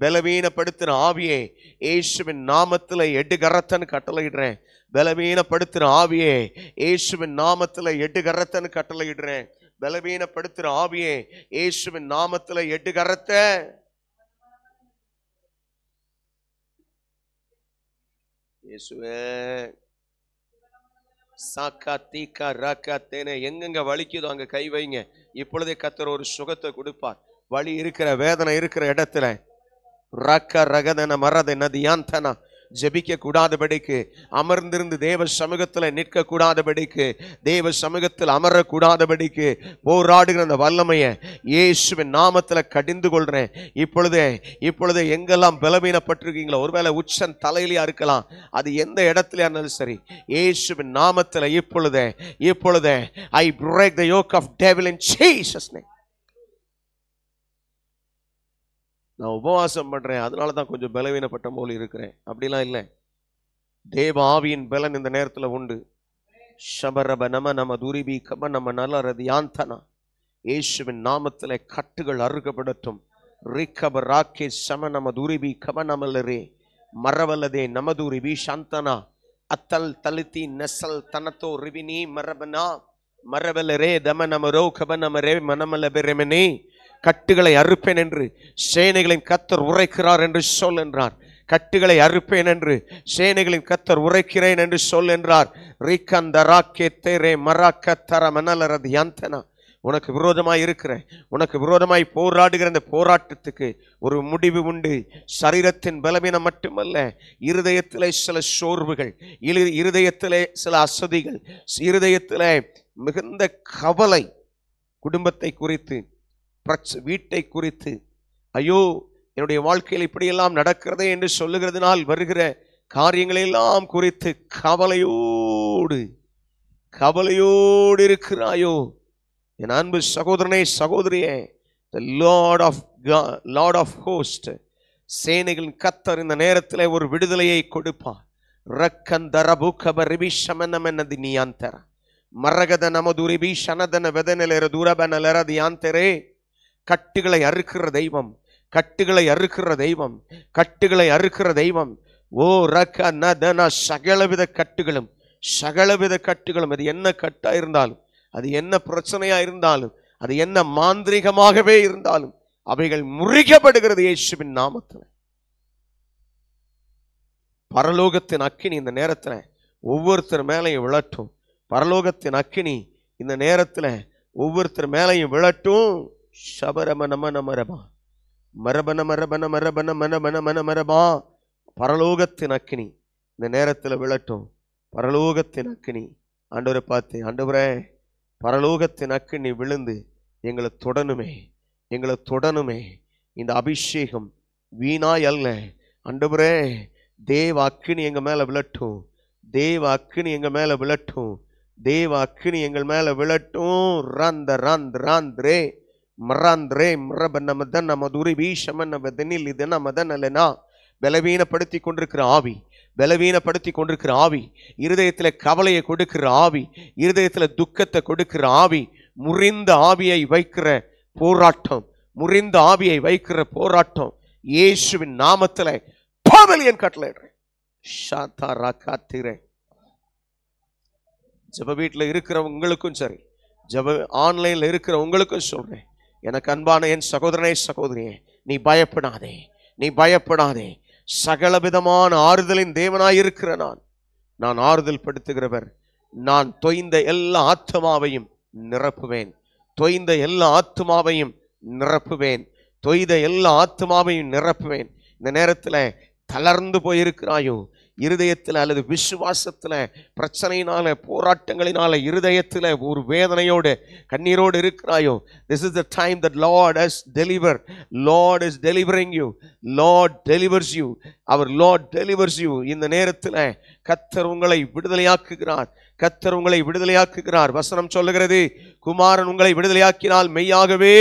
பலவீனப்படுத்துற ஆவியே இயேசுவின் நாமத்துல எடுகரத்தன்னு கட்டளையிடுறேன். பலவீனப்படுத்துற ஆவியே இயேசுவின் நாமத்துல எடுகரத்தன்னு கட்டளையிடுறேன். பலவீனப்படுத்துற ஆவியே இயேசுவின் நாமத்துல எடுகரத்த. இயேசுவே சாக்கா தீக்கா ராக்கா தேனே, எங்கெங்க வலிக்குதோ அங்க கை வைங்க. இப்பொழுதே கர்த்தர் ஒரு சுகத்தை கொடுப்பார். வலி இருக்கிற, வேதனை இருக்கிற இடத்துல ரக்க ரகதன மரத நதியாந்தனா ஜெபிக்க கூடாதபடிக்கு, அமர்ந்திருந்து தேவ சமூகத்தில் நிற்க கூடாதபடிக்கு, தேவ சமூகத்தில் அமரக்கூடாதபடிக்கு போராடுகிற அந்த வல்லமையை இயேசுவின் நாமத்துல கடிந்து கொள்றேன். இப்பொழுதே எங்கெல்லாம் பலவீனப்பட்டிருக்கீங்களோ, ஒருவேளை உச்சன் தலையிலயா இருக்கலாம், அது எந்த இடத்துல இருந்தாலும் சரி, இயேசுவின் நாமத்துல இப்பொழுதே I break the yoke of devil in Jesus name. நான் உபவாசம் பண்றேன், அதனால தான் கொஞ்சம் பலவீனப்பட்ட போல இருக்கிறேன், அப்படிலாம் இல்லை. தேவ ஆவியின் பலன் இந்த நேரத்தில் உண்டு. ஷபரப நம நம துரிபி கப நம நலரதி யாந்தனா. இயேசுவின் நாமத்தில் கட்டுகள் அறுக்கப்படட்டும். ரிக்கப ராக்கே சம நம துரிபி கப நமலரே மரவல்லதே நமதுரிபி சாந்தனா அத்தல் தலித்தி நெசல் தனத்தோ ரிவினி மரபனா மரவல்லரே தம நமரோ கப நமரே மனமல பெருமனே. கட்டுகளை அறுப்பேன் என்று சேனைகளின் கர்த்தர் உரைக்கிறார் என்று சொல் என்றார். கட்டுகளை அறுப்பேன் என்று சேனைகளின் கர்த்தர் உரைக்கிறேன் என்று சொல் என்றார். உனக்கு விரோதமாய் இருக்கிற, உனக்கு விரோதமாய் போராடுகிற அந்த போராட்டத்துக்கு ஒரு முடிவு உண்டு. சரீரத்தின் பலவீனம் மட்டுமல்ல, இருதயத்திலே சில சோர்வுகள், இருதயத்திலே சில அசதிகள், இருதயத்திலே மிகுந்த கவலை, குடும்பத்தை குறித்து, வீட்டை குறித்து, ஐயோ என்னுடைய வாழ்க்கையில் இப்படியெல்லாம் நடக்கிறதே என்று சொல்லுகிறதுனால் வருகிற காரியங்களெல்லாம் குறித்து கவலையோடு இருக்கிறாயோ என் அன்பு சகோதரனே சகோதரியே, the Lord of hosts, சேனைகளின் கர்த்தர் இந்த நேரத்தில் ஒரு விடுதலையை கொடுப்பார். ரக்கந்தரபு கபரிபி ஷமனமென்னதி நியாந்தர மரகத நமதுரிபி ஷனதன வெதனலெர தூரபனலரதி யாந்தரே. கட்டுகளை அறுக்கிற தெய்வம், கட்டுகளை அறுக்கிற தெய்வம், கட்டுகளை அறுக்கிற தெய்வம். ஓ ரக்க நதன சகலவித கட்டுகளும், சகலவித கட்டுகளும், அது என்ன கட்டா இருந்தாலும், அது என்ன பிரச்சனையா இருந்தாலும், அது என்ன மாந்திரிகமாகவே இருந்தாலும், அவைகள் முறிக்கப்படுகிறது இயேசுவின் நாமத்தில். பரலோகத்தின் அக்கினி இந்த நேரத்தில் ஒவ்வொருத்தர் மேலையும் விழட்டும். பரலோகத்தின் அக்கினி இந்த நேரத்தில் ஒவ்வொருத்தர் மேலையும் விழட்டும். ஷபரம நம நமரபா மரபன மரபன மரபன மனபன மன மரபா. பரலோகத்தின் அக்கினி இந்த நேரத்தில் விழட்டும். பரலோகத்தின் அக்கினி ஆண்டவரை பார்த்து, ஆண்டவரே பரலோகத்தின் அக்கினி விழுந்து எங்களை தொடணுமே, எங்களை தொடணுமே. இந்த அபிஷேகம் வீணாய் அல்ல ஆண்டவரே. தேவ அக்கினி எங்க மேல விழட்டும், தேவ அக்கினி எங்க மேல விழட்டும், தேவ அக்கினி எங்கள் மேல விழட்டும். ரந்த ரந்த் ரந்த்ரே மராந்திரே மரபன மதன மதுரிபி ஷமன வதனில் இதன மதனலனா. பலவீனப்படுத்தி கொண்டிருக்கிற ஆவி, பலவீனப்படுத்தி கொண்டிருக்கிற ஆவி, இருதயத்தில் கவலையை கொடுக்கிற ஆவி, இருதயத்தில் துக்கத்தை கொடுக்கிற ஆவி, முறிந்த ஆவியை வைக்கிற போராட்டம், முறிந்த ஆவியை வைக்கிற போராட்டம் இயேசுவின் நாமத்தில் பாவலியன் கட்டளையிடுறேன். ஜெப வீட்டில் இருக்கிற உங்களுக்கும் சரி, ஜெப ஆன்லைன்ல இருக்கிற உங்களுக்கும் சொல்றேன், எனக்கு அன்பான என் சகோதரனே சகோதரியே, நீ பயப்படாதே, நீ பயப்படாதே. சகல விதமான ஆறுதலின் தேவனாயிருக்கிற நான் ஆறுதல் படுத்துகிறவர். நான் தொய்ந்த எல்லா ஆத்மாவையும் நிரப்புவேன், தொய்ந்த எல்லா ஆத்மாவையும் நிரப்புவேன், தொய்த எல்லா ஆத்மாவையும் நிரப்புவேன். இந்த நேரத்தில் தளர்ந்து போயிருக்கிறாயோ, இருதயத்தில் அல்லது விசுவாசத்தில் பிரச்சனையினால, போராட்டங்களினால இருதயத்தில் ஒரு வேதனையோடு கண்ணீரோடு இருக்கிறாயோ, this is the time that Lord has delivered. Lord is delivering you. Lord delivers you. Our Lord delivers you. இந்த நேரத்தில் கர்த்தர் உங்களை விடுதலையாக்குகிறார், கர்த்தர் உங்களை விடுதலையாக்குகிறார். வசனம் சொல்லுகிறது, குமாரன் உங்களை விடுதலையாக்கினால் மெய்யாகவே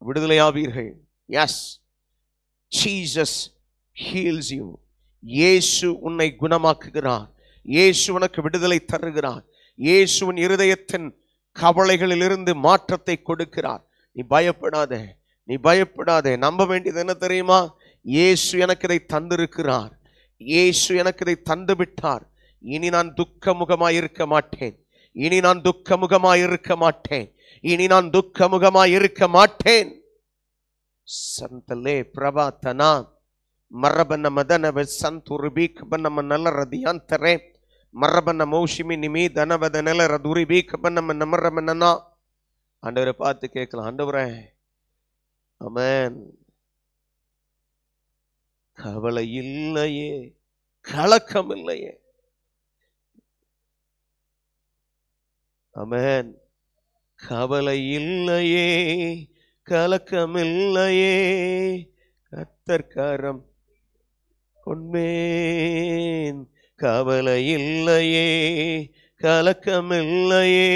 விடுதலையாவீர்கள். Yes, Jesus heals you. இயேசு உன்னை குணமாக்குகிறார், இயேசு உனக்கு விடுதலை தருகிறார், இயேசுவின் இருதயத்தின் கவலைகளிலிருந்து மாற்றத்தை கொடுக்கிறார். நீ பயப்படாதே, நீ பயப்படாதே. நம்ப வேண்டியது என்ன தெரியுமா? இயேசு எனக்கு இதை தந்திருக்கிறார், இயேசு எனக்கு இதை தந்து விட்டார். இனி நான் துக்க முகமாய் இருக்க மாட்டேன், இனி நான் துக்க முகமாய் இருக்க மாட்டேன், இனி நான் துக்க முகமாய் இருக்க மாட்டேன். சந்தலே பிரபாத்தனா மரபன மதன சந்துருபீக் பன்னம நல்ல ரதியாந்தரே மரபன மௌஷிமி நிமி தனவத நில ரதுரிபீக் பன்னம நமரமனா. ஆண்டவரை பார்த்து கேட்கலாம், ஆண்டவரே ஆமென், கவலை இல்லையே, கலக்கம் இல்லையே. ஆமென், கவலை இல்லையே, கலக்கம் இல்லையே, கர்த்தர்கரம் கொண்டேன். கவலை இல்லையே, கலக்கம் இல்லையே,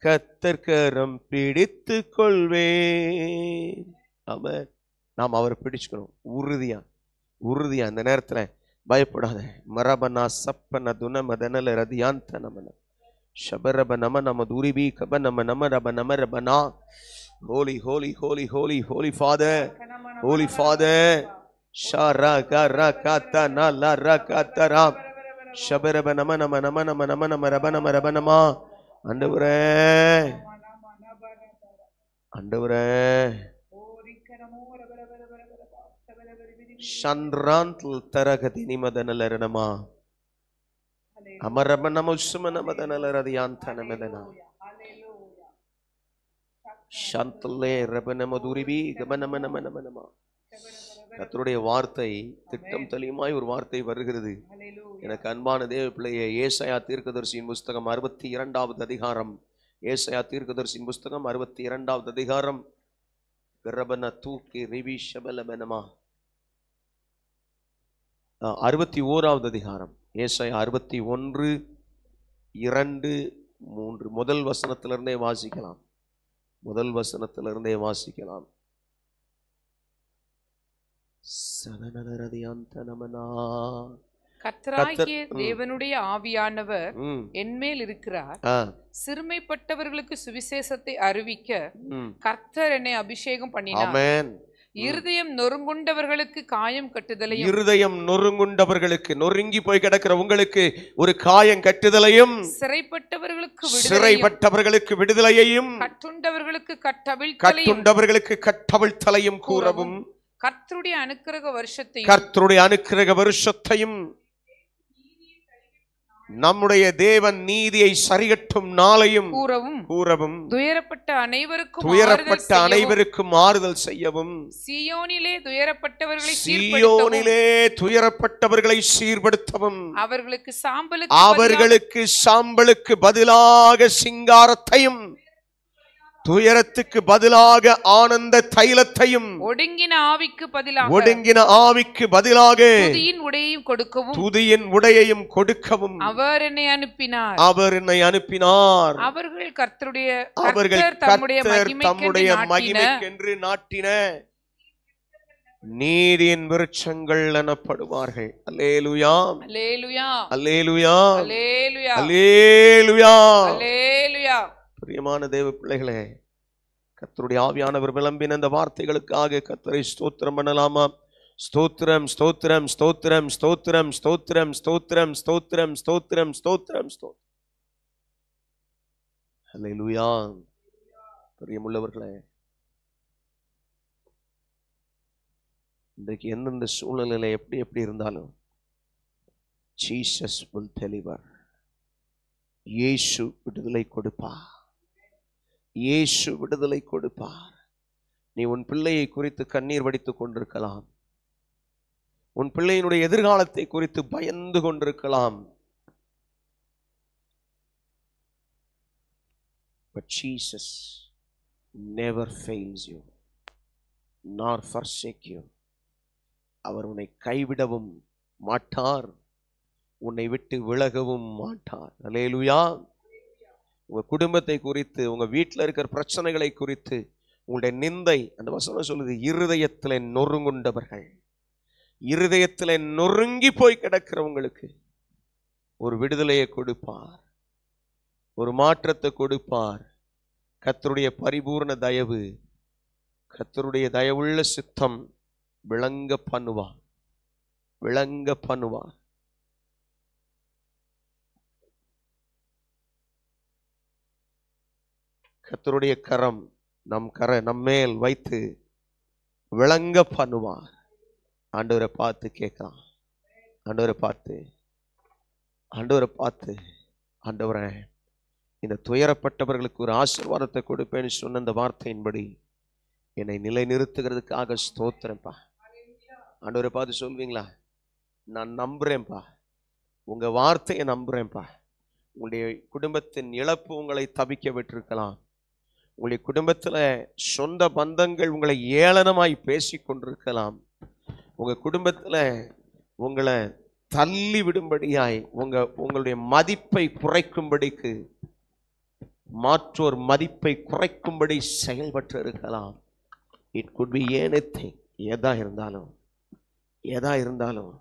கர்த்தர்கரம் பிடித்து கொள்வேன். ஆமென். நாம் அவரை பிடிச்சுக்கணும் உறுதியா, உறுதியா. அந்த நேரத்துல பயப்படாத. மரபனா சப்பன துன மதனல ரதியாந்த நமன ஷபரப நம நம துரிபி கப நம நம ரப நம ரபனா. Holy, holy, holy, holy, holy Father, holy Father. Shara gara kata na la ra kata ram shabara nama nama nama nama nama nama raba nama raba nama. ஆண்டவரே, ஆண்டவரே, சந்திராந்த்ல் தரகதி நிமதனல ரணமா அமரப நம உஸ்மன மதனல ரதியாந்த நமதனா சந்தலே ரபன மதுரிபி கபனம நம நம நம. கர்த்தருடைய வார்த்தை திட்டம் தெளிவாய் ஒரு வார்த்தை வருகிறது. எனக்கு அன்பான தேவ பிள்ளையே, ஏசாயா தீர்க்கதரிசியின் புஸ்தகம் 62வது அதிகாரம், ஏசாயா தீர்க்கதரிசியின் புஸ்தகம் 62வது அதிகாரம், கரபன தூக்கி ரிவி ஷபலபனமா 61வது அதிகாரம், ஏசாயா 61, 2, 3 முதல் வசனத்திலிருந்தே வாசிக்கலாம், முதல் வசனத்திலிருந்தே வாசிக்கலாம். கர்த்தராகிய தேவனுடைய ஆவியானவர் என்மேல் இருக்கிறார், சிறுமைப்பட்டவர்களுக்கு சுவிசேஷத்தை அறிவிக்க கர்த்தர் என்னை அபிஷேகம் பண்ணினார். இருதயம் நொறுங்குண்டவர்களுக்கு காயம் கட்டுதலையும், இருதயம் நொறுங்குண்டவர்களுக்கு, நொறுங்கி போய் கிடக்கிற உங்களுக்கு ஒரு காயம் கட்டுதலையும், சிறைப்பட்டவர்களுக்கு விடுதலையையும், கட்டுண்டவர்களுக்கு கட்டவிழ்த்தலையும் கூறவும், கர்த்தருடைய அனுக்கிரக வருஷத்தையும் நம்முடைய தேவன் நீதியை சரிகட்டும் நாளையும் கூறவும், துயரப்பட்ட அனைவருக்கும் ஆறுதல் செய்யவும், சீயோனிலே துயரப்பட்டவர்களை சீர்படுத்தவும், அவர்களுக்கு சாம்பலுக்கு பதிலாக சிங்காரத்தையும், துயரத்துக்கு பதிலாக ஆனந்த தைலத்தையும், ஒடுங்கின ஆவிக்கு பதிலாக துதியின் உடையையும் கொடுக்கவும் அவர் என்னை அனுப்பினார். அவர்கள் தம்முடைய மகிமைக்கென்று நாட்டின நீதியின் விருட்சங்கள் எனப்படுவார்கள். அல்லேலூயா, அல்லேலூயா, அல்லேலூயா, அல்லேலூயா, அல்லேலூயா, அல்லேலூயா. பிரியமான தேவ பிள்ளைகளே, கர்த்தருடைய ஆவியானவர் விளம்பின இந்த வார்த்தைகளுக்காக கர்த்தரை ஸ்தோத்திரம் பண்ணலாமா? ஸ்தோத்திரம், ஸ்தோத்திரம், ஸ்தோத்திரம், ஸ்தோத்திரம், ஸ்தோத்திரம், ஸ்தோத்திரம், ஸ்தோத்திரம், ஸ்தோத்திரம், ஸ்தோத்திரம், ஸ்தோத்திரம். அல்லேலூயா. பிரியமுள்ளவர்களே, இன்றைக்கு எந்தெந்த சூழ்நிலையில எப்படி இருந்தாலும் ஜீசஸ் will deliver. இயேசு விடுதலை கொடுப்பார், இயேசு விடுதலை கொடுப்பார். நீ உன் பிள்ளையை குறித்து கண்ணீர் வடித்துக் கொண்டிருக்கலாம், உன் பிள்ளையினுடைய எதிர்காலத்தை குறித்து பயந்து கொண்டிருக்கலாம். But Jesus never fails you nor forsake you. அவர் உன்னை கைவிடவும் மாட்டார், உன்னை விட்டு விலகவும் மாட்டார். அல்லேலூயா. உங்க குடும்பத்தை குறித்து, உங்க வீட்டில் இருக்கிற பிரச்சனைகளை குறித்து, உங்களுடைய நிந்தை, அந்த வசனம் சொல்லுது, இருதயத்தில் நொறுங்குண்டவர்கள், இருதயத்தில் நொறுங்கி போய் கிடக்கிறவங்களுக்கு ஒரு விடுதலையை கொடுப்பார், ஒரு மாற்றத்தை கொடுப்பார். கர்த்தருடைய பரிபூர்ண தயவு, கர்த்தருடைய தயவுள்ள சித்தம் விளங்க பண்ணுவார், விளங்க பண்ணுவார். கர்த்தருடைய கரம் நம்மேல் வைத்து விளங்க பண்ணுவார். ஆண்டவரை பார்த்து கேட்கலாம். ஆண்டவரை பார்த்து ஆண்டவரே, இந்த துயரப்பட்டவர்களுக்கு ஒரு ஆசீர்வாதத்தை கொடுப்பேன்னு சொன்ன அந்த வார்த்தையின்படி என்னை நிலை நிறுத்துகிறதுக்காக ஸ்தோத்திரம்ப்பா. ஆண்டவரை பார்த்து சொல்வீங்களா? நான் நம்புறேன்ப்பா, உங்க வார்த்தையை நம்புறேன்ப்பா. உங்களுடைய குடும்பத்தின் இழப்பு உங்களை தவிக்க விட்டிருக்கலாம். உங்களுடைய குடும்பத்துல சொந்த பந்தங்கள் உங்களை ஏளனமாய் பேசி கொண்டிருக்கலாம். உங்க குடும்பத்துல உங்களை தள்ளி விடும்படியாய் உங்களுடைய மதிப்பை குறைக்கும்படிக்கு, மாற்றோர் மதிப்பை குறைக்கும்படி செயல்பட்டு இருக்கலாம். It could be anything. எதா இருந்தாலும்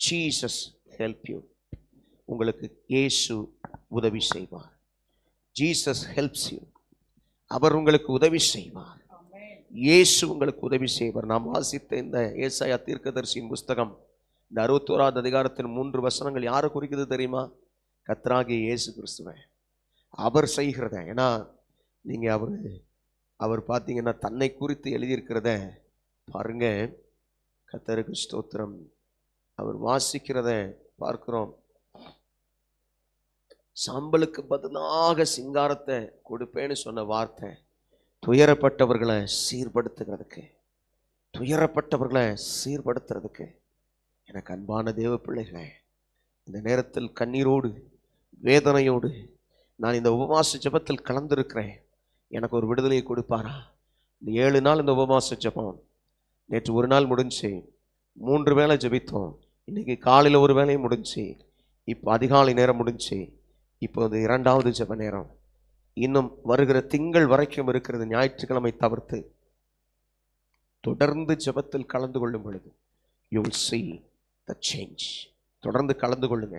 ஜீசஸ் ஹெல்ப் யூ. உங்களுக்கு இயேசு உதவி செய்வார். Jesus helps you. அவர் உங்களுக்கு உதவி செய்வார். இயேசு உங்களுக்கு உதவி செய்வார். நாம் வாசித்த இந்த ஏசாயா தீர்க்கதரிசியின் புஸ்தகம் இந்த 61வது அதிகாரத்தின் 3 வசனங்கள் யாரை குறிக்கிறது தெரியுமா? கர்த்தராகிய இயேசு கிறிஸ்துவை, அவர் செய்கிறத. ஏன்னா நீங்க அவர் பார்த்தீங்கன்னா தன்னை குறித்து எழுதியிருக்கிறத பாருங்க. கர்த்தருக்கு ஸ்தோத்திரம். அவர் வாசிக்கிறத பார்க்கிறோம். சாம்பலுக்கு பதிலாக சிங்காரத்தை கொடுப்பேன்னு சொன்ன வார்த்தை துயரப்பட்டவர்களை சீர்படுத்துறதுக்கு. எனக்கு அன்பான தேவ பிள்ளைகளே, இந்த நேரத்தில் கண்ணீரோடு வேதனையோடு நான் இந்த உபவாச ஜெபத்தில் கலந்திருக்கிறேன். எனக்கு ஒரு விடுதலையை கொடுப்பாரா? இந்த 7 நாள் இந்த உபவாச ஜெபம், நேற்று ஒரு நாள் முடிஞ்சு 3 வேளை ஜெபித்தோம். இன்னைக்கு காலையில் ஒரு வேளையும் முடிஞ்சு, இப்போ அதிகாலை நேரம் முடிஞ்சு, இப்போ இது 2வது ஜெப நேரம். இன்னும் வருகிற திங்கள் வரைக்கும் இருக்கிறது. ஞாயிற்றுக்கிழமை தவிர்த்து தொடர்ந்து ஜெபத்தில் கலந்து கொள்ளும் பொழுது you will see the change. தொடர்ந்து கலந்து கொள்ளுங்க.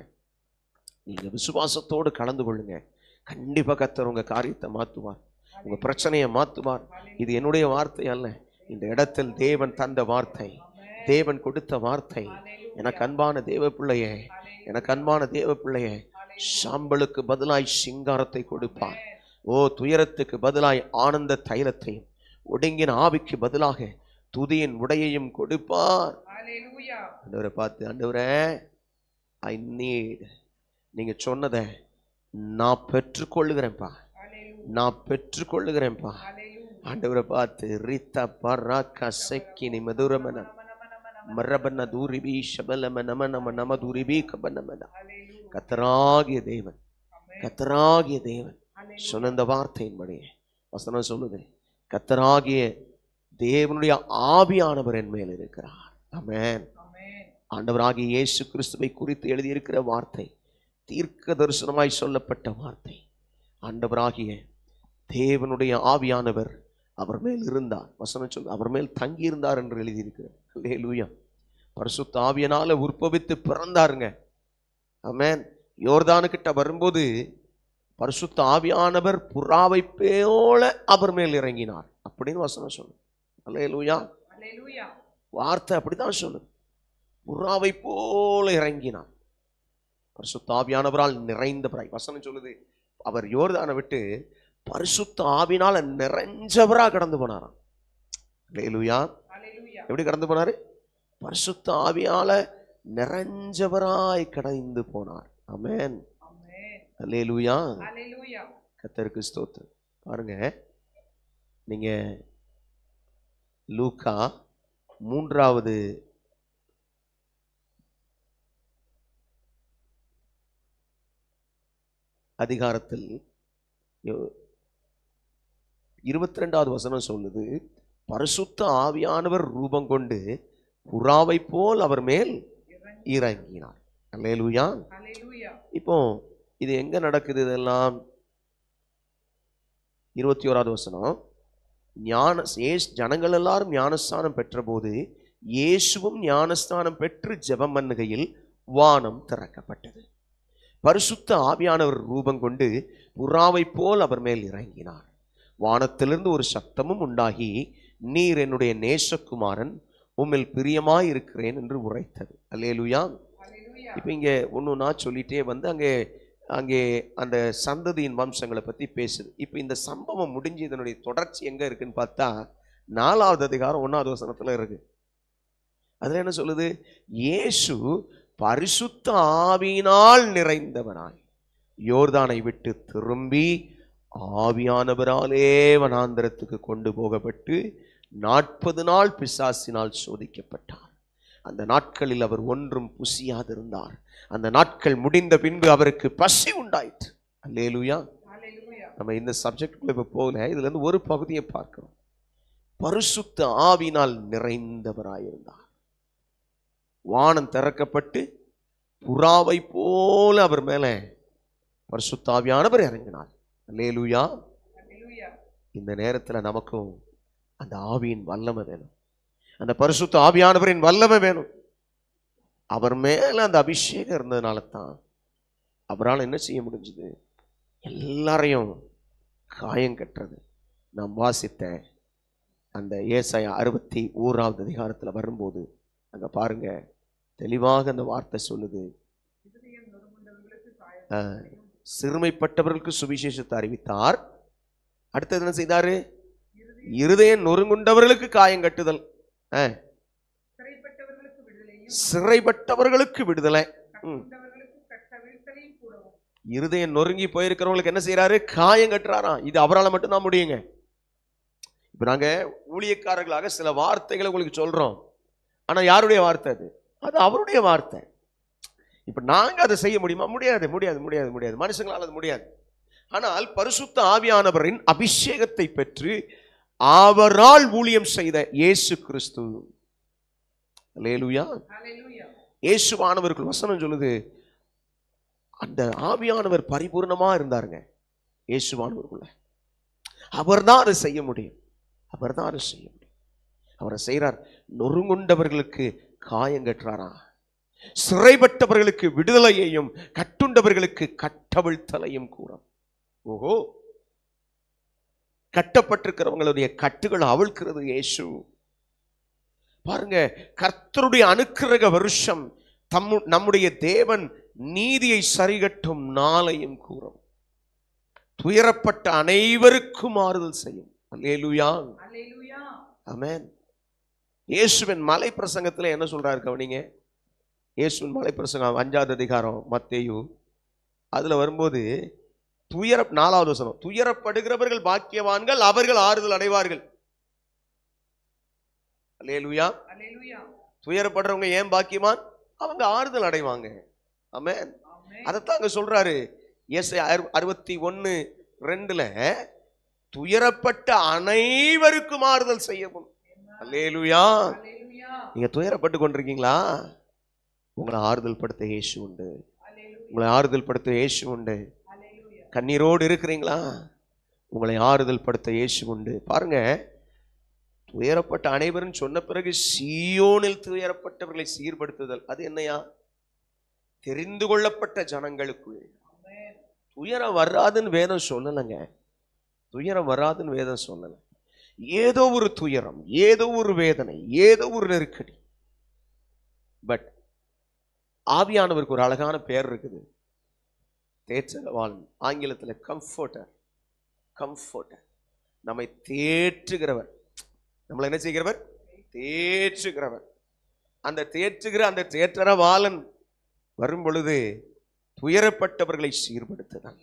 நீங்க விசுவாசத்தோடு கலந்து கொள்ளுங்க. கண்டிப்பா கர்த்தர் உங்க காரியத்தை மாற்றுவார், உங்க பிரச்சனையை மாற்றுவார். இது என்னுடைய வார்த்தை அல்ல, இந்த இடத்தில் தேவன் தந்த வார்த்தை, தேவன் கொடுத்த வார்த்தை. எனக்கு அன்பான தேவ பிள்ளையே, சாம்பலுக்கு பதிலாய் சிங்காரத்தை கொடுப்பார். துயரத்துக்கு பதிலாய் ஆனந்த தைலத்தையும், ஒடுங்கின ஆவிக்கு பதிலாக துதியின் உடையையும் கொடுப்பார். ஆண்டவரை பார்த்து, ஆண்டவரே ஐ நீட், நீங்க சொன்னதை நான் பெற்றுக்கொள்ளுகிறேன்ப்பா. ஆண்டவரை பார்த்து ரீத்தா பராக்கா செக்கினி மதுரமன மரபன தூரிபி ஷபலம நம நம நம தூரிபி கபனமன. கர்த்தராகிய தேவன் சொன்ன இந்த வார்த்தையின்படி வசனம் சொல்லுது, கர்த்தராகிய தேவனுடைய ஆவியானவர் என் மேல் இருக்கிறார். ஆமென். ஆண்டவராகிய இயேசு கிறிஸ்துவை குறித்து எழுதியிருக்கிற வார்த்தை தீர்க்க தரிசனமாய் சொல்லப்பட்ட வார்த்தை. ஆண்டவராகிய தேவனுடைய ஆவியானவர் அவர் மேல் இருந்தார். வசனம் சொல்லு, அவர் மேல் தங்கி இருந்தார் என்று எழுதியிருக்கிறார். அல்லேலூயா. பரிசுத்த ஆவியினால உற்பவித்து பிறந்தாருங்க. ஆமென். யோர்தானுக்கிட்ட வரும்போது பரிசுத்த ஆவியானவர் புறாவை போல அவர் மேல் இறங்கினார் அப்படின்னு வசனம் சொல்லு. அல்லேலூயா. வார்த்தை அப்படிதான் சொல்லு, புறாவை போல இறங்கினார். பரிசுத்த ஆவியானவரால் நிறைந்தவராய். வசனம் சொல்லுது, அவர் யோர்தானை விட்டு பரிசுத்த ஆவினால நிறைஞ்சவரா கடந்து போனாராம். அல்லேலூயா. எப்படி கடந்து போனாரு? பரிசுத்த ஆவியால நிறைஞ்சவராய் கடந்து போனார். ஆமென். அல்லேலூயா. கர்த்தருக்கு ஸ்தோத்திரம். பாருங்க, நீங்க லூக்கா 3வது அதிகாரத்தில் 22வது வசனம் சொல்லுது, பரிசுத்த ஆவியானவர் ரூபம் கொண்டு புறாவை போல் அவர் மேல் இறங்கினார். அல்லேலூயா. இப்போ இது எங்க நடக்குது? இதெல்லாம் 21வது வசனம், ஜனங்கள் எல்லாரும் ஞானஸ்தானம் பெற்ற போது இயேசுவும் ஞானஸ்தானம் பெற்று ஜெபம் பண்ணுகையில் வானம் திறக்கப்பட்டது. பரிசுத்த ஆவியானவர் ரூபம் கொண்டு புறாவை போல் அவர் மேல் இறங்கினார். வானத்திலிருந்து ஒரு சத்தமும் உண்டாகி, நீர் என்னுடைய நேசகுமாரன், உம்மில் பிரியமாய் இருக்கிறேன் என்று உரைத்தது. அல்லேலூயா. இப்ப இங்க ஒண்ணுன்னா சொல்லிட்டே வந்து அங்கே அங்கே அந்த சந்ததியின் வம்சங்களை பத்தி பேசுது. இப்ப இந்த சம்பவம் முடிஞ்சு இதனுடைய தொடர்ச்சி எங்க இருக்குன்னு பார்த்தா 4வது அதிகாரம் 1வது வசனத்துல இருக்கு. அதுல என்ன சொல்லுது? இயேசு பரிசுத்த ஆவியினால் நிறைந்தவனாய் யோர்தானை விட்டு திரும்பி ஆவியானவராலே வனாந்தரத்துக்கு கொண்டு போகப்பட்டு 40 நாள் பிசாசினால் சோதிக்கப்பட்டார். அந்த நாட்களில் அவர் ஒன்றும் புசியாதிருந்தார். அந்த நாட்கள் முடிந்த பின்பு அவருக்கு பசி உண்டாயிற்று. அல்லேலூயா. நம்ம இந்த சப்ஜெக்டுக்குள்ள இப்ப போகல, இதுல இருந்து ஒரு பகுதியை பார்க்கிறோம். பரிசுத்த ஆவியினால் நிறைந்தவராயிருந்தார். வானம் திறக்கப்பட்டு புறாவை போல அவர் மேல பரிசுத்த ஆவியானவர் இறங்கினார். அல்லேலூயா. இந்த நேரத்துல நமக்கும் அந்த ஆவியின் வல்லமை வேணும். அந்த பரிசுத்த ஆவியானவரின் வல்லமை வேணும். அவர் மேல அந்த அபிஷேகம் இருந்ததுனால தான் அவரால் என்ன செய்ய முடிஞ்சது? எல்லாரையும் காயம் கட்டுறது. நாம் வாசித்த அந்த ஏசாயா 61வது அதிகாரத்தில் வரும்போது அங்க பாருங்க, தெளிவாக அந்த வார்த்தை சொல்லுது. சிறுமைப்பட்டவர்களுக்கு சுவிசேஷத்தை அறிவித்தார். அடுத்தது என்ன செய்தாரு? இருதயம் நொறுங்குண்டவர்களுக்கு காயம் கட்டுதல், சிறைப்பட்டவர்களுக்கு விடுதலை. இருதயம் நொறுங்கி போயிருக்கிறவங்களுக்கு என்ன செய்யறாரு? காயம் கட்டுறாராம். இது அவரால் மட்டும்தான் முடியுங்க. இப்ப நாங்க ஊழியக்காரர்களாக சில வார்த்தைகளை உங்களுக்கு சொல்றோம். ஆனா யாருடைய வார்த்தை அது? அது அவருடைய வார்த்தை. இப்ப நாங்க அதை செய்ய முடியுமா? முடியாது, முடியாது, முடியாது, முடியாது. மனுஷங்களால் அது முடியாது. ஆனால் பரிசுத்த ஆவியானவரின் அபிஷேகத்தை பெற்று அவரால் ஊழியம் செய்த இயேசு கிறிஸ்து, அல்லேலூயா, இயேசுவானவர்கள் வசனம் சொல்லுது, அந்த ஆவியானவர் பரிபூர்ணமா இருந்தாருங்க இயேசுவானவருக்குள்ள. அவர் தான் அதை செய்ய முடியும். அவர் தான் அதை செய்ய முடியும். அவரை செய்யறார். நொறுங்குண்டவர்களுக்கு காயம் கட்டுறாரா, சிறைப்பட்டவர்களுக்கு விடுதலையையும் கட்டுண்டவர்களுக்கு கட்டவிழ்த்தலையும் கூறும். ஓஹோ, கட்டப்பட்டிருக்கிறவங்களுடைய கட்டுகள் அவிழ்க்கிறது இயேசு. பாருங்க, கர்த்தருடைய அனுக்கிரக வருஷம் நம்முடைய தேவன் நீதியை சரிகட்டும் நாளையும் கூறும். துயரப்பட்ட அனைவருக்கும் ஆறுதல் செய்யும். அல்லேலூயா, ஆமென். இயேசுவின் மலை பிரசங்கத்தில் என்ன சொல்றாரு கவனிங்க. இயேசுவின் மலை பிரசங்கம் 5வது அதிகாரம் மத்தேயு, அதுல வரும்போது 4வது வசனம், துயரப்படுகிறவர்கள் பாக்கியவான்கள், அவர்கள் ஆறுதல் அடைவார்கள். அல்லேலூயா. துயரப்படுறவங்க ஏன் பாக்கியவான்? அவங்க ஆறுதல் அடைவாங்க. ஆமென். அதைத்தான் அங்க சொல்றாரு. ஏசாயா 61:2 துயரப்பட்ட அனைவருக்கும் ஆறுதல் செய்யவும். அல்லேலூயா. நீங்க துயரப்பட்டு கொண்டிருக்கீங்களா? உங்களை ஆறுதல் படுத்த இயேசு உண்டு. உங்களை ஆறுதல் படுத்த இயேசு உண்டு. கண்ணீரோடு இருக்கிறீங்களா? உங்களை ஆறுதல் படுத்த இயேசு உண்டு. பாருங்க, துயரப்பட்ட அனைவரும் சொன்ன பிறகு சீயோனில் துயரப்பட்டவர்களை சீர்படுத்துதல். அது என்னையா? தெரிந்து கொள்ளப்பட்ட ஜனங்களுக்குள். துயரம் வராதுன்னு வேதம் சொல்லலைங்க. துயரம் வராதுன்னு வேதம் சொல்லலை. ஏதோ ஒரு துயரம், ஏதோ ஒரு வேதனை, ஏதோ ஒரு நெருக்கடி. பட் ஆவியானவருக்கு ஒரு அழகான பெயர் இருக்குது, தேற்றவாளன். ஆங்கிலத்தில் கம்ஃபர்டர். கம்ஃபர்டர், நம்மை தேற்றுகிறவர். நம்மளை என்ன செய்கிறவர்? தேற்றுகிறவர். அந்த தேற்றுகிற அந்த தேற்றவாளன் வரும் பொழுது துயரப்பட்டவர்களை சீர்படுத்துதல்,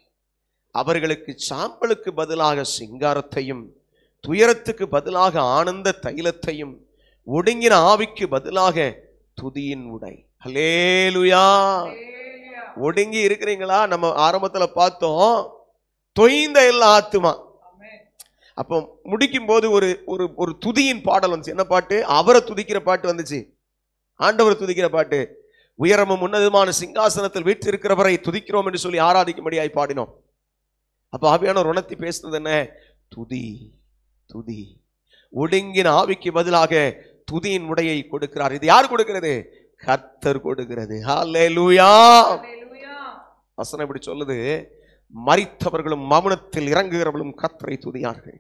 அவர்களுக்கு சாம்பலுக்கு பதிலாக சிங்காரத்தையும், துயரத்துக்கு பதிலாக ஆனந்த தைலத்தையும், ஒடுங்கின ஆவிக்கு பதிலாக துதியின் உடை. அல்லேலூயா. ஒடுங்கி இருக்கிறீங்களா? நம்ம ஆரம்பத்துல பார்த்தோம், தொய்ந்த எல்லா ஆத்துமா. அப்போ முடிக்கும் போது ஒரு ஒரு ஒரு துதியின் பாடல் வந்துச்சு. என்ன பாட்டு? அவரை துதிக்கிற பாட்டு வந்துச்சு. ஆண்டவர் துதிக்கிற பாட்டு. உயரமும் உன்னதமான சிங்காசனத்தில் வீற்றிருக்கிறவரை துதிக்கிறோம் என்று சொல்லி ஆராதிக்கும்படியாய் பாடினோம். அப்ப ஆவியானவர் உணர்த்தி பேசுனது என்ன? துதி, துதி. ஒடுங்கின ஆவிக்கு பதிலாக துதியின் உடையை கொடுக்கிறார். இது யார் கொடுக்கிறது? கர்த்தர் கொடுக்கிறது. ஹல்லேலூயா. வசனம் இப்படி சொல்லுது, மரித்தவர்களும் மவுனத்தில் இறங்குகிறவர்களும் கர்த்தரை துதியார்கள்.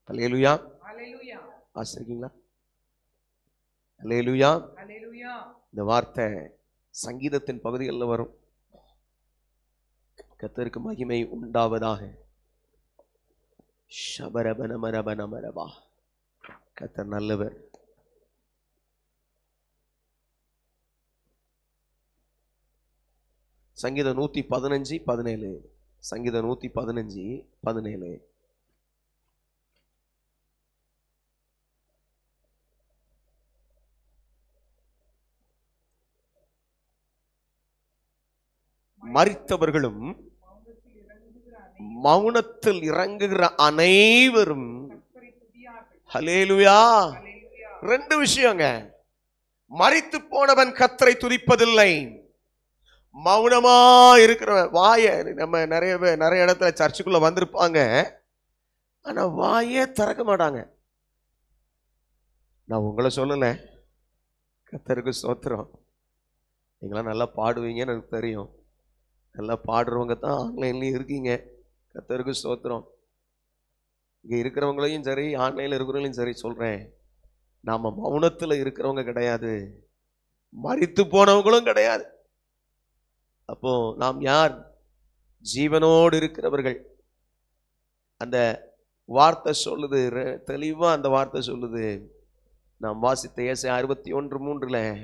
ஹல்லேலூயா. வாசிக்கிறீங்களா? அல்லேலூயா. அல்லேலூயா. இந்த வார்த்தை சங்கீதத்தின் பகுதிகளில் வரும். கர்த்தருக்கு மகிமை உண்டாவதாக. ஷபரபனமரபனமரபா. கர்த்தர் நல்லவர். சங்கீதம் 115:17. சங்கீதம் 115:17. மரித்தவர்களும் மௌனத்தில் இறங்குகிற அனைவரும் ஹல்லேலூயா. ரெண்டு விஷயங்க. மரித்து போனவன் கர்த்தரை துதிப்பதில்லை. மௌனமா இருக்கிறவன் வாய, நம்ம நிறைய இடத்துல சர்ச்சுக்குள்ள வந்திருப்பாங்க, ஆனா வாயே திறக்க மாட்டாங்க. நான் உங்களை சொல்லல, கர்த்தருக்கு ஸ்தோத்திரம். நீங்களாம் நல்லா பாடுவீங்கன்னு எனக்கு தெரியும். நல்லா பாடுறவங்க தான் ஆன்லைன்லயும் இருக்கீங்க. கர்த்தருக்கு ஸ்தோத்திரம். இங்க இருக்கிறவங்களையும் சரி, ஆன்லைன்ல இருக்கிறவங்களையும் சரி சொல்றேன், நாம மௌனத்துல இருக்கிறவங்க கிடையாது, மரித்து போனவங்களும் கிடையாது. அப்போ நாம் யார்? ஜீவனோடு இருக்கிறவர்கள். அந்த வார்த்தை சொல்லுது, தெளிவா அந்த வார்த்தை சொல்லுது. நாம் வாசித்த ஏசாயா 61:3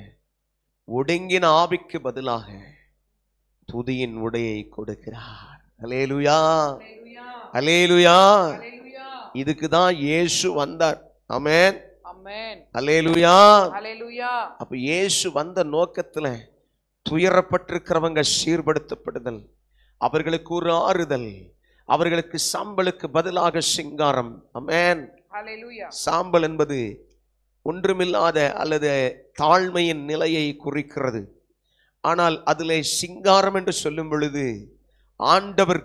ஒடுங்கின ஆவிக்கு பதிலாக துதியின் உடையை கொடுக்கிறார். அல்லேலூயா, அல்லேலூயா. இதுக்கு தான் இயேசு வந்தார். ஆமென், ஆமென், அல்லேலூயா, அல்லேலூயா. அப்ப இயேசு வந்த நோக்கத்துல துயரப்பட்டிருக்கிறவங்க சீர்படுத்தப்படுதல், அவர்களுக்கு ஒரு ஆறுதல், அவர்களுக்கு சாம்பலுக்கு பதிலாக சிங்காரம். ஆமென், அல்லேலூயா. சாம்பல் என்பது ஒன்றுமில்லாத அல்லது தாழ்மையின் நிலையை குறிக்கிறது. ஆனால் அதிலே சிங்காரம் என்று சொல்லும் பொழுது ஆண்டவர்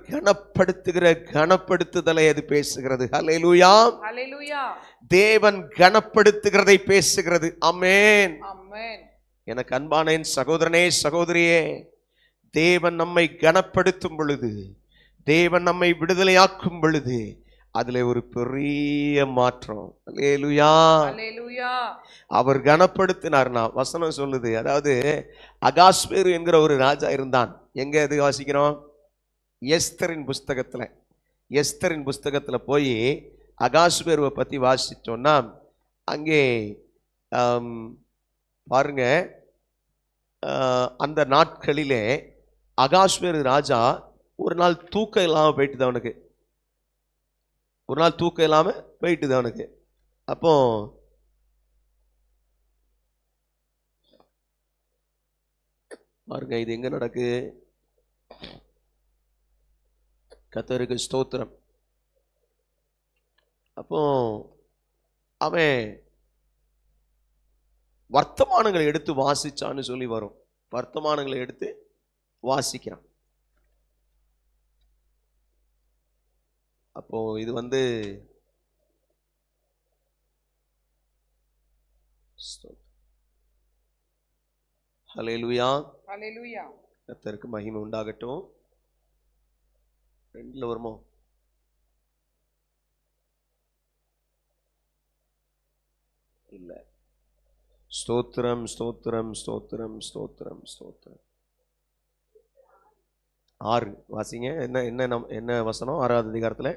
கனப்படுத்துதலை அது பேசுகிறது. ஹல்லேலூயா, ஹல்லேலூயா. தேவன் கனப்படுத்துகிறதை பேசுகிறது. ஆமென், ஆமென். எனக்கு அன்பான என் சகோதரனே, சகோதரியே, தேவன் நம்மை கனப்படுத்தும் பொழுது, தேவன் நம்மை விடுதலையாக்கும் பொழுது அதுல ஒரு பெரிய மாற்றம். அல்லேலூயா, அல்லேலூயா. அவர் கனப்படுத்தினார்னா வசனம் சொல்லுது. அதாவது அகாஸ்வேரு என்கிற ஒரு ராஜா இருந்தான். எங்க அது வாசிக்கிறோம்? எஸ்தரின் புஸ்தகத்துல. எஸ்தரின் புஸ்தகத்துல போய் அகாஸ்வேருவை பத்தி வாசிச்சோம்னா அங்கே பாருங்க, அந்த நாட்களிலே அகாஸ்வேரு ராஜா ஒரு நாள் தூக்கம் இல்லாம போயிட்டுது அவனுக்கு. ஒரு நாள் தூக்கம் இல்லாம போயிட்டுது அவனுக்கு. அப்போ பாருங்க, இது எங்க நடக்கு? கர்த்தருக்கு ஸ்தோத்திரம். அப்போ அவன் வர்த்தமானங்களை எடுத்து வாசிச்சான்னு சொல்லி வரும். வர்த்தமானங்களை எடுத்து வாசிக்கிறான். அப்போ இது ஹல்லேலூயா, ஹல்லேலூயா. கர்த்தருக்கு மகிமை உண்டாகட்டும். ரெண்டுல வருமோ? இல்ல. ஸ்தோத்திரம், ஸ்தோத்திரம், ஸ்தோத்திரம், ஸ்தோத்திரம், ஸ்தோத்திரம். 6 வாசிங்க. என்ன என்ன என்ன வசனம்? 6வது அதிகாரத்துல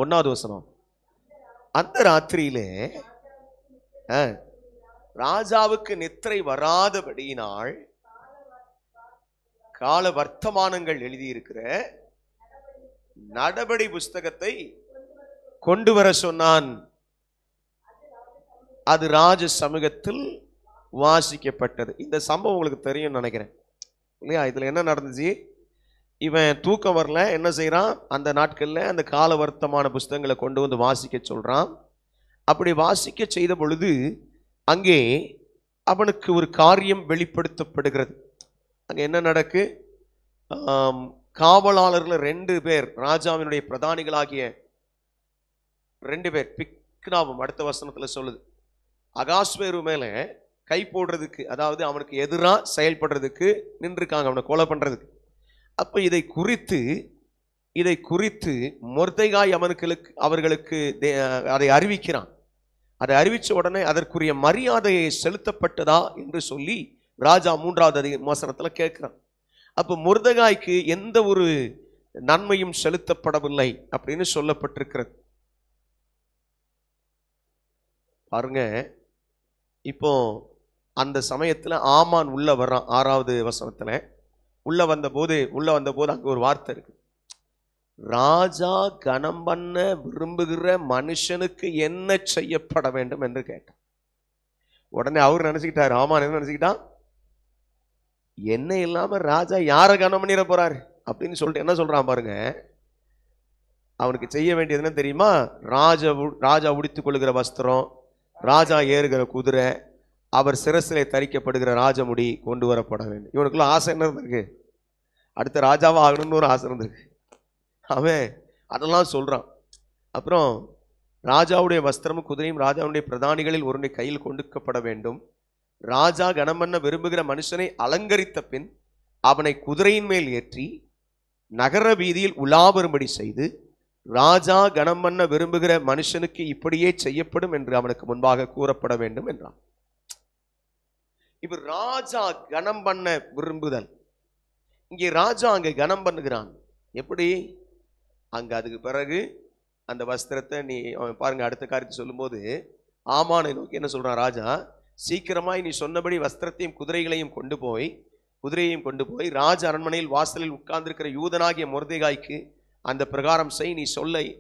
1வது வசனம். அந்த ராத்திரியிலே ராஜாவுக்கு நித்திரை வராதபடியினால் கால வர்த்தமானங்கள் எழுதியிருக்கிற நடபடி புஸ்தகத்தை கொண்டு வர சொன்னான். அது ராஜ சமூகத்தில் வாசிக்கப்பட்டது. இந்த சம்பவம் உங்களுக்கு தெரியும் நினைக்கிறேன் இல்லையா? இதுல என்ன நடந்துச்சு? இவன் தூக்கம் வரல, என்ன செய்யறான்? அந்த நாட்கள்ல அந்த கால வர்த்தமான புஸ்தகங்களை கொண்டு வந்து வாசிக்க சொல்றான். அப்படி வாசிக்க செய்த பொழுது அங்கே அவனுக்கு ஒரு காரியம் வெளிப்படுத்தப்படுகிறது. அங்க என்ன நடக்கு? காவலாளர்கள் 2 பேர், ராஜாவினுடைய பிரதானிகளாகிய 2 பேர், பிக்னாவும் அடுத்த வசனத்துல சொல்லுது, அகாஸ்வேரு மேல கை போடுறதுக்கு, அதாவது அவனுக்கு எதிராக செயல்படுறதுக்கு நின்றுருக்காங்க, அவனை கொலை பண்றதுக்கு. அப்ப இதை குறித்து இதை குறித்து மொர்தெகாய் அவர்களுக்கு அதை அறிவிக்கிறான். அதை அறிவிச்ச உடனே அதற்குரிய மரியாதையை செலுத்தப்பட்டதா என்று சொல்லி ராஜா 3வது வசனத்துல கேட்கிறான். அப்ப மொர்தெகாய்க்கு எந்த ஒரு நன்மையும் செலுத்தப்படவில்லை அப்படின்னு சொல்லப்பட்டிருக்கிறது. பாருங்க, இப்போ அந்த சமயத்துல ஆமான் உள்ள வர்றான். 6வது வசனத்துல உள்ள வந்தபோது அங்க ஒரு வார்த்தை இருக்கு. ராஜா கனம் பண்ண விரும்புகிற மனுஷனுக்கு என்ன செய்யப்பட வேண்டும் என்று கேட்டான். உடனே அவர் நினைச்சுக்கிட்டாரு, ஆமான் என்ன நினைச்சுக்கிட்டான், என்ன இல்லாம ராஜா யார கனம் பண்ணிட போறாரு அப்படின்னு சொல்லிட்டு என்ன சொல்றான் பாருங்க. அவனுக்கு செய்ய வேண்டியது என்ன தெரியுமா? ராஜா உடுத்திக் கொள்ளுகிற வஸ்திரம், ராஜா ஏறுகிற குதிரை, அவர் சிரசிலே தரிக்கப்படுகிற ராஜமுடி கொண்டு வரப்பட வேண்டும். இவனுக்குள்ள ஆசை என்ன இருந்திருக்கு? அடுத்த ராஜாவா ஆகணும்னு ஒரு ஆசை இருந்திருக்கு. அவன் அதெல்லாம் சொல்றான். அப்புறம் ராஜாவுடைய வஸ்திரமும் குதிரையும் ராஜாவுடைய பிரதானிகளில் ஒருவனை கையில் கொடுக்கப்பட வேண்டும். ராஜா கனம் பண்ண விரும்புகிற மனுஷனை அலங்கரித்த பின் அவனை குதிரையின் மேல் ஏற்றி நகர வீதியில் உலாவரும்படி செய்து, ராஜா கனம் பண்ண விரும்புகிற மனுஷனுக்கு இப்படியே செய்யப்படும் என்று அவனுக்கு முன்பாக கூறப்பட வேண்டும் என்றான். இப்ப ராஜா கனம் பண்ண விரும்புதல், இங்கே ராஜா அங்கே கனம் பண்ணுகிறான். எப்படி? அங்க அதுக்கு பிறகு அந்த வஸ்திரத்தை நீ பாருங்க, அடுத்த காரியத்தை சொல்லும்போது ஆமானை நோக்கி என்ன சொல்றான் ராஜா, சீக்கிரமாய் நீ சொன்னபடி வஸ்திரத்தையும் குதிரையையும் கொண்டு போய் ராஜ அரண்மனையில் வாசலில் உட்கார்ந்திருக்கிற யூதனாகிய மொர்தெகாய்க்கு அந்த பிரகாரம் செய், நீ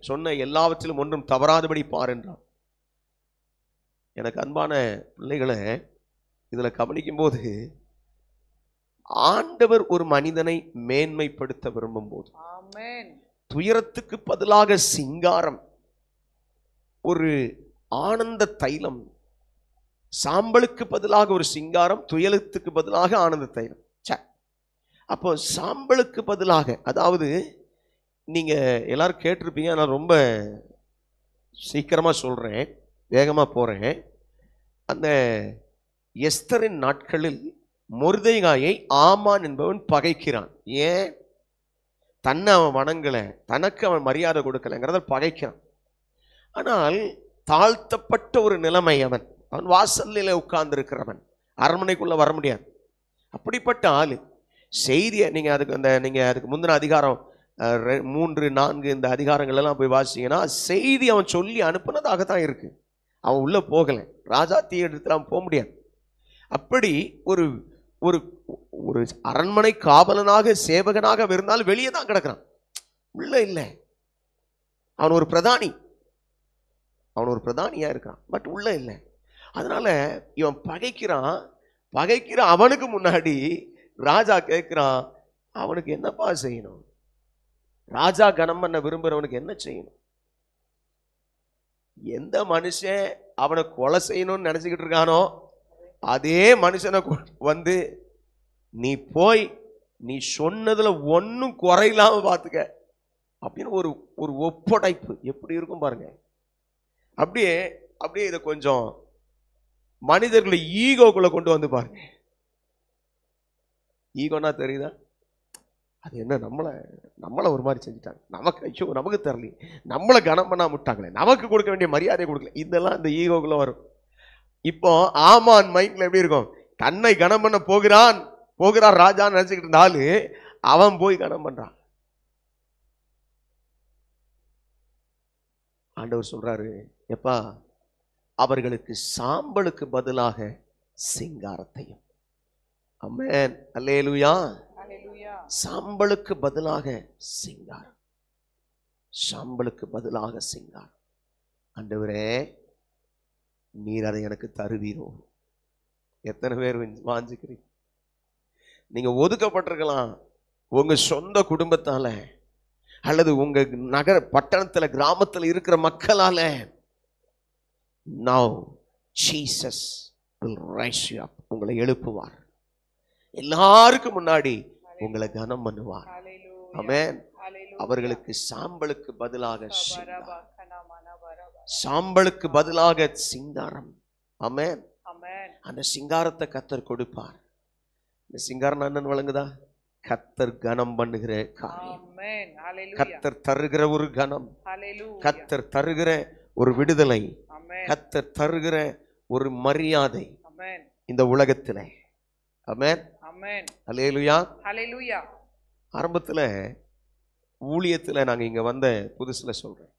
சொன்ன எல்லாவற்றிலும் ஒன்றும் தவறாதபடி பார் என்றான். எனக்கு அன்பான பிள்ளைகளை, இதுல கவனிக்கும் போது ஆண்டவர் ஒரு மனிதனை மேன்மைப்படுத்த விரும்பும் போது துயரத்துக்கு பதிலாக சிங்காரம், ஒரு ஆனந்த தைலம், சாம்பலுக்கு பதிலாக ஒரு சிங்காரம், துயரத்துக்கு பதிலாக ஆனந்த தைலம். அப்போ சாம்பலுக்கு பதிலாக, அதாவது நீங்க எல்லாரும் கேட்டிருப்பீங்க, நான் ரொம்ப சீக்கிரமா சொல்றேன், வேகமா போறேன். அந்த எஸ்தரின் நாட்களில் மொர்தெகாயை ஆமான் என்பவன் பகைக்கிறான். ஏன்? தன்னை அவன் வணங்கல, தனக்கு அவன் மரியாதை கொடுக்கலங்கிறத பகைக்கிறான். ஆனால் தாழ்த்தப்பட்ட ஒரு நிலைமை, அவன் வாசல்ல உட்கார்ந்து இருக்கிறவன், அரண்மனைக்குள்ள வர முடியாது. அப்படிப்பட்ட ஆளு செய்தியை நீங்க அதுக்கு முந்தின அதிகாரம் 3, 4 இந்த அதிகாரங்கள் எல்லாம் போய் வாசிங்கன்னா செய்தி அவன் சொல்லி அனுப்புனதாகத்தான் இருக்கு. அவன் உள்ள போகல, ராஜாத்திய இடத்துல அவன் போக முடியாது. அப்படி ஒரு ஒரு ஒரு அரண்மனை காவலனாக சேவகனாக இருந்தாலும் வெளியே தான் கிடக்கிறான், உள்ள இல்லை. அவன் ஒரு பிரதானியா இருக்கான், பட் உள்ள இல்லை. அதனால இவன் பகைக்கிறான். அவனுக்கு முன்னாடி ராஜா கேட்கிறான், அவனுக்கு என்னப்பா செய்யணும்? ராஜா கனம் பண்ண விரும்புறவனுக்கு என்ன செய்யணும்? எந்த மனுஷன் அவனை கொலை செய்யணும்னு நினைச்சுக்கிட்டு இருக்கானோ அதே மனுஷனை வந்து நீ போய் நீ சொன்னதுல ஒன்னும் குறையில்லாம பாத்துக்க அப்படின்னு ஒரு ஒப்படைப்பு எப்படி இருக்கும் பாருங்க. அப்படியே இதை கொஞ்சம் மனிதர்களை ஈகோக்குள்ள கொண்டு வந்து பாருங்க. ஈகோனா தெரியுதா? அது என்ன, நம்மளை ஒரு மாதிரி செஞ்சுட்டாங்க, நமக்கு தரல, நம்மளை கனம் பண்ணா விட்டாங்களே, நமக்கு கொடுக்க வேண்டிய மரியாதை கொடுக்கல, இதெல்லாம் இந்த ஈகோக்குள்ள வரும். இப்போ ஆமான் மைண்ட்ல எப்படி இருக்கும்? தன்னை கனம் பண்ண போகிறான் ராஜான்னு நினைச்சுக்கிட்டு இருந்தாலும் அவன் போய் கனம் பண்றான். ஆண்டவர் சொல்றாரு, எப்பா அவர்களுக்கு சாம்பலுக்கு பதிலாக சிங்காரத்தையும். ஆமென், அல்லேலூயா. சாம்பலுக்கு பதிலாக சிங்காரம், சாம்பலுக்கு பதிலாக சிங்காரம். ஆண்டவரே நீர் அதை எனக்கு தருவீரோ? எத்தனை பேர் வாஞ்சிக்கிறீங்க? நீங்க ஒதுக்கப்பட்டிருக்கலாம் உங்க சொந்த குடும்பத்தால, அல்லது உங்க நகர பட்டணத்துல கிராமத்துல இருக்கிற மக்களால. Now Jesus will rise you up. உங்களை எழுப்புவார், எல்லாருக்கும் முன்னாடி உங்களை கனம் பண்ணுவார். ஆமென். அவர்களுக்கு சாம்பலுக்கு பதிலாக சாம்பலுக்கு பதிலாக சிங்காரம். ஆமென். அந்த சிங்காரத்தை கர்த்தர் கொடுப்பார். இந்த சிங்காரம் என்னன்னு வழங்குதா? கர்த்தர் கனம் பண்ணுகிற காரியம், Amen. Hallelujah. கர்த்தர் தருகிற ஒரு கனம், Hallelujah. கர்த்தர் தருகிற ஒரு விடுதலை, Amen. கர்த்தர் தருகிற ஒரு மரியாதை Amen. இந்த உலகத்திலே. ஆமென். Amen. அல்லேலூயா. Hallelujah. ஆரம்பத்துல ஊழியத்துல நாங்க இங்க வந்த புதுசுல சொல்றேன்,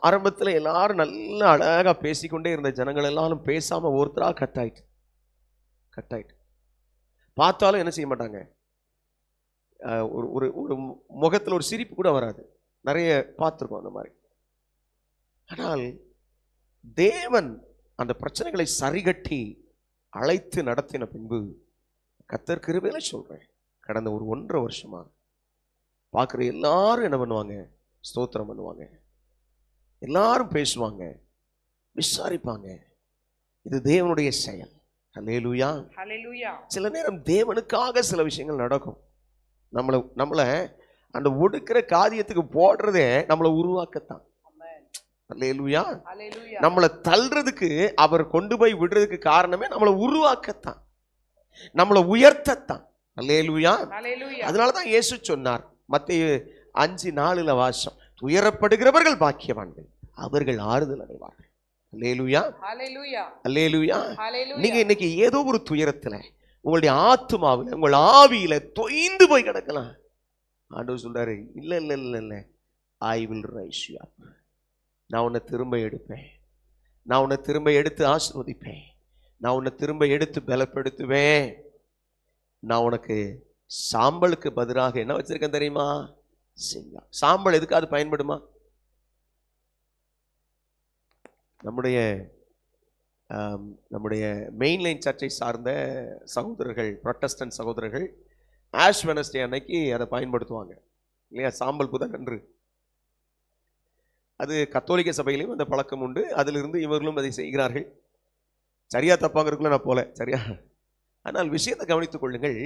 ஆரம்பத்துல எல்லாரும் நல்ல அழகா பேசிக்கொண்டே இருந்த ஜனங்கள் எல்லாரும் பேசாம ஒருத்தரா கட் ஆயிட்டு பார்த்தாலும் என்ன செய்ய மாட்டாங்க, ஒரு ஒரு ஒரு முகத்துல ஒரு சிரிப்பு கூட வராது. நிறைய பார்த்துருக்கோம் அந்த மாதிரி. ஆனால் தேவன் அந்த பிரச்சனைகளை சரிகட்டி அழைத்து நடத்தின பின்பு கர்த்தர் கிருபையில சொல்றேன், கடந்த ஒரு 1.5 வருஷமா பார்க்குற எல்லாரும் என்ன பண்ணுவாங்க, ஸ்தோத்திரம் பண்ணுவாங்க, எல்லாரும் பேசுவாங்க, விசாரிப்பாங்க. இது தேவனுடைய செயல். அல்லேலூயா. Hallelujah. சில நேரம் தேவனுக்காக சில விஷயங்கள் நடக்கும். நம்மளை அந்த ஒடுக்கிற காரியத்துக்கு போடுறதே நம்மளை உருவாக்கத்தான். Amen. அல்லேலூயா. Hallelujah. நம்மளை தள்ளுறதுக்கு அவர் கொண்டு போய் விடுறதுக்கு காரணமே நம்மளை உருவாக்கத்தான், நம்மளை உயர்த்தத்தான். அல்லேலூயா. Hallelujah. அதனாலதான் இயேசு சொன்னார், மத்தேயு 5:4 வாசம், துயரப்படுகிறவர்கள் பாக்கியவான்கள், அவர்கள் ஆறுதல் அடைவார்கள். அல்லேலூயா. Hallelujah. அல்லேலூயா. Hallelujah. நீங்க இன்னைக்கு ஏதோ ஒரு துயரத்துல, உங்களுடைய ஆத்துமாவில், உங்கள் ஆவியில தொய்ந்து போய் கிடக்கலாம். ஆண்டவர் சொல்றாரு, இல்ல இல்ல இல்ல இல்ல, I will rise you up. நான் உன்னை திரும்ப எடுப்பேன், நான் உன்னை திரும்ப எடுத்து ஆசீர்வதிப்பேன், நான் உன்னை திரும்ப எடுத்து பலப்படுத்துவேன். நான் உனக்கு சாம்பலுக்கு பதிலாக என்ன வச்சிருக்கேன் தெரியுமா? சிங்கம். சாம்பல் எதுக்கு அது பயன்படுமா? நம்முடைய மெயின்லைன் சர்ச்சை சார்ந்த சகோதரர்கள், புரொட்டஸ்டன்ட் சகோதரர்கள் ஆஷ் வெனஸ்டே அன்னைக்கு அதை பயன்படுத்துவாங்க இல்லையா? சாம்பல் புதன் அன்று. அது கத்தோலிக்க சபையிலையும் அந்த பழக்கம் உண்டு. அதிலிருந்து இவர்களும் அதை செய்கிறார்கள். சரியா தப்பாங்கிறதுக்குள்ள நான் போல, சரியா? ஆனால் விஷயத்தை கவனித்துக் கொள்ளுங்கள்.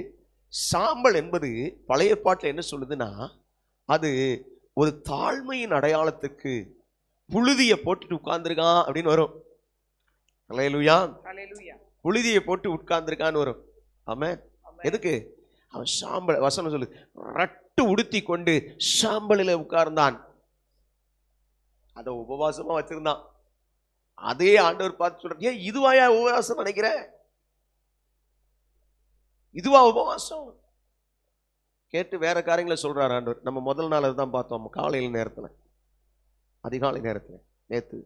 சாம்பல் என்பது பழைய பாட்டில் என்ன சொல்லுதுன்னா, அது ஒரு தாழ்மையின் அடையாளத்துக்கு புழுதியை போட்டுட்டு உட்கார்ந்துருக்கான் அப்படின்னு வரும். அல்லேலூயா. புழுதியை போட்டு உட்கார்ந்துருக்கான்னு வரும். ஆமென். எதுக்கு? அவன் சாம்பல், வசனம் சொல்லு, ரட்டு உடுத்தி கொண்டு சாம்பலில் உட்கார்ந்தான். அதை உபவாசமா வச்சிருந்தான். அதே ஆண்டவர் பார்த்து சொல்ற, ஏன் இதுவாயா உபவாசம் நினைக்கிற? இதுவா உபவாசம்? கேட்டு வேற காரியங்களை சொல்றாரு ஆண்டவர். நம்ம முதல் நாள் அதுதான் பார்த்தோம், காலையில் நேரத்துல, அதிகாலை நேரத்துல. நேத்து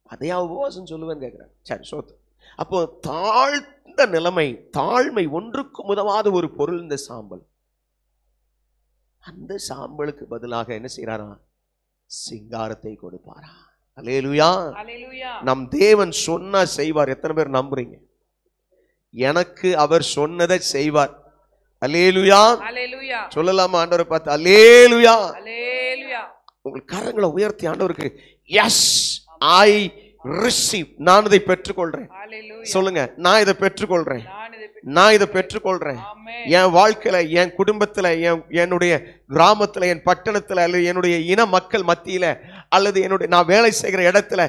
அதையா உபவாசம் சொல்லுவேன்னு கேட்கிறேன். சரி, சோத்து. அப்போ தாழ்ந்த நிலைமை, தாழ்மை, ஒன்றுக்கும் உதவாத ஒரு பொருள் இந்த சாம்பல். அந்த சாம்பலுக்கு பதிலாக என்ன செய்யறாரா? சிங்காரத்தை கொடுப்பாரா? அல்லேலூயா. நம் தேவன் சொன்னா செய்வார். எத்தனை பேர் நம்புறீங்க? எனக்கு அவர் சொன்னதை செய்வார். அல்லேலூயா. சொல்லலாமா ஆண்டவரை பார்த்து? அல்லேலூயா. உங்கள் கரங்களை உயர்த்தி ஆண்டவருக்கு, எஸ் ஐ ரிசீவ், நான் இதை பெற்றுக்கொள்றேன் சொல்லுங்க. நான் இதை பெற்றுக்கொள்றேன், நான் இதை பெற்றுக்கொள்றேன். என் வாழ்க்கையில, என் குடும்பத்துல, என்னுடைய கிராமத்துல, என் பட்டணத்துல, அல்லது என்னுடைய இன மக்கள் மத்தியில, அல்லது என்னுடைய நான் வேலை செய்கிற இடத்துல,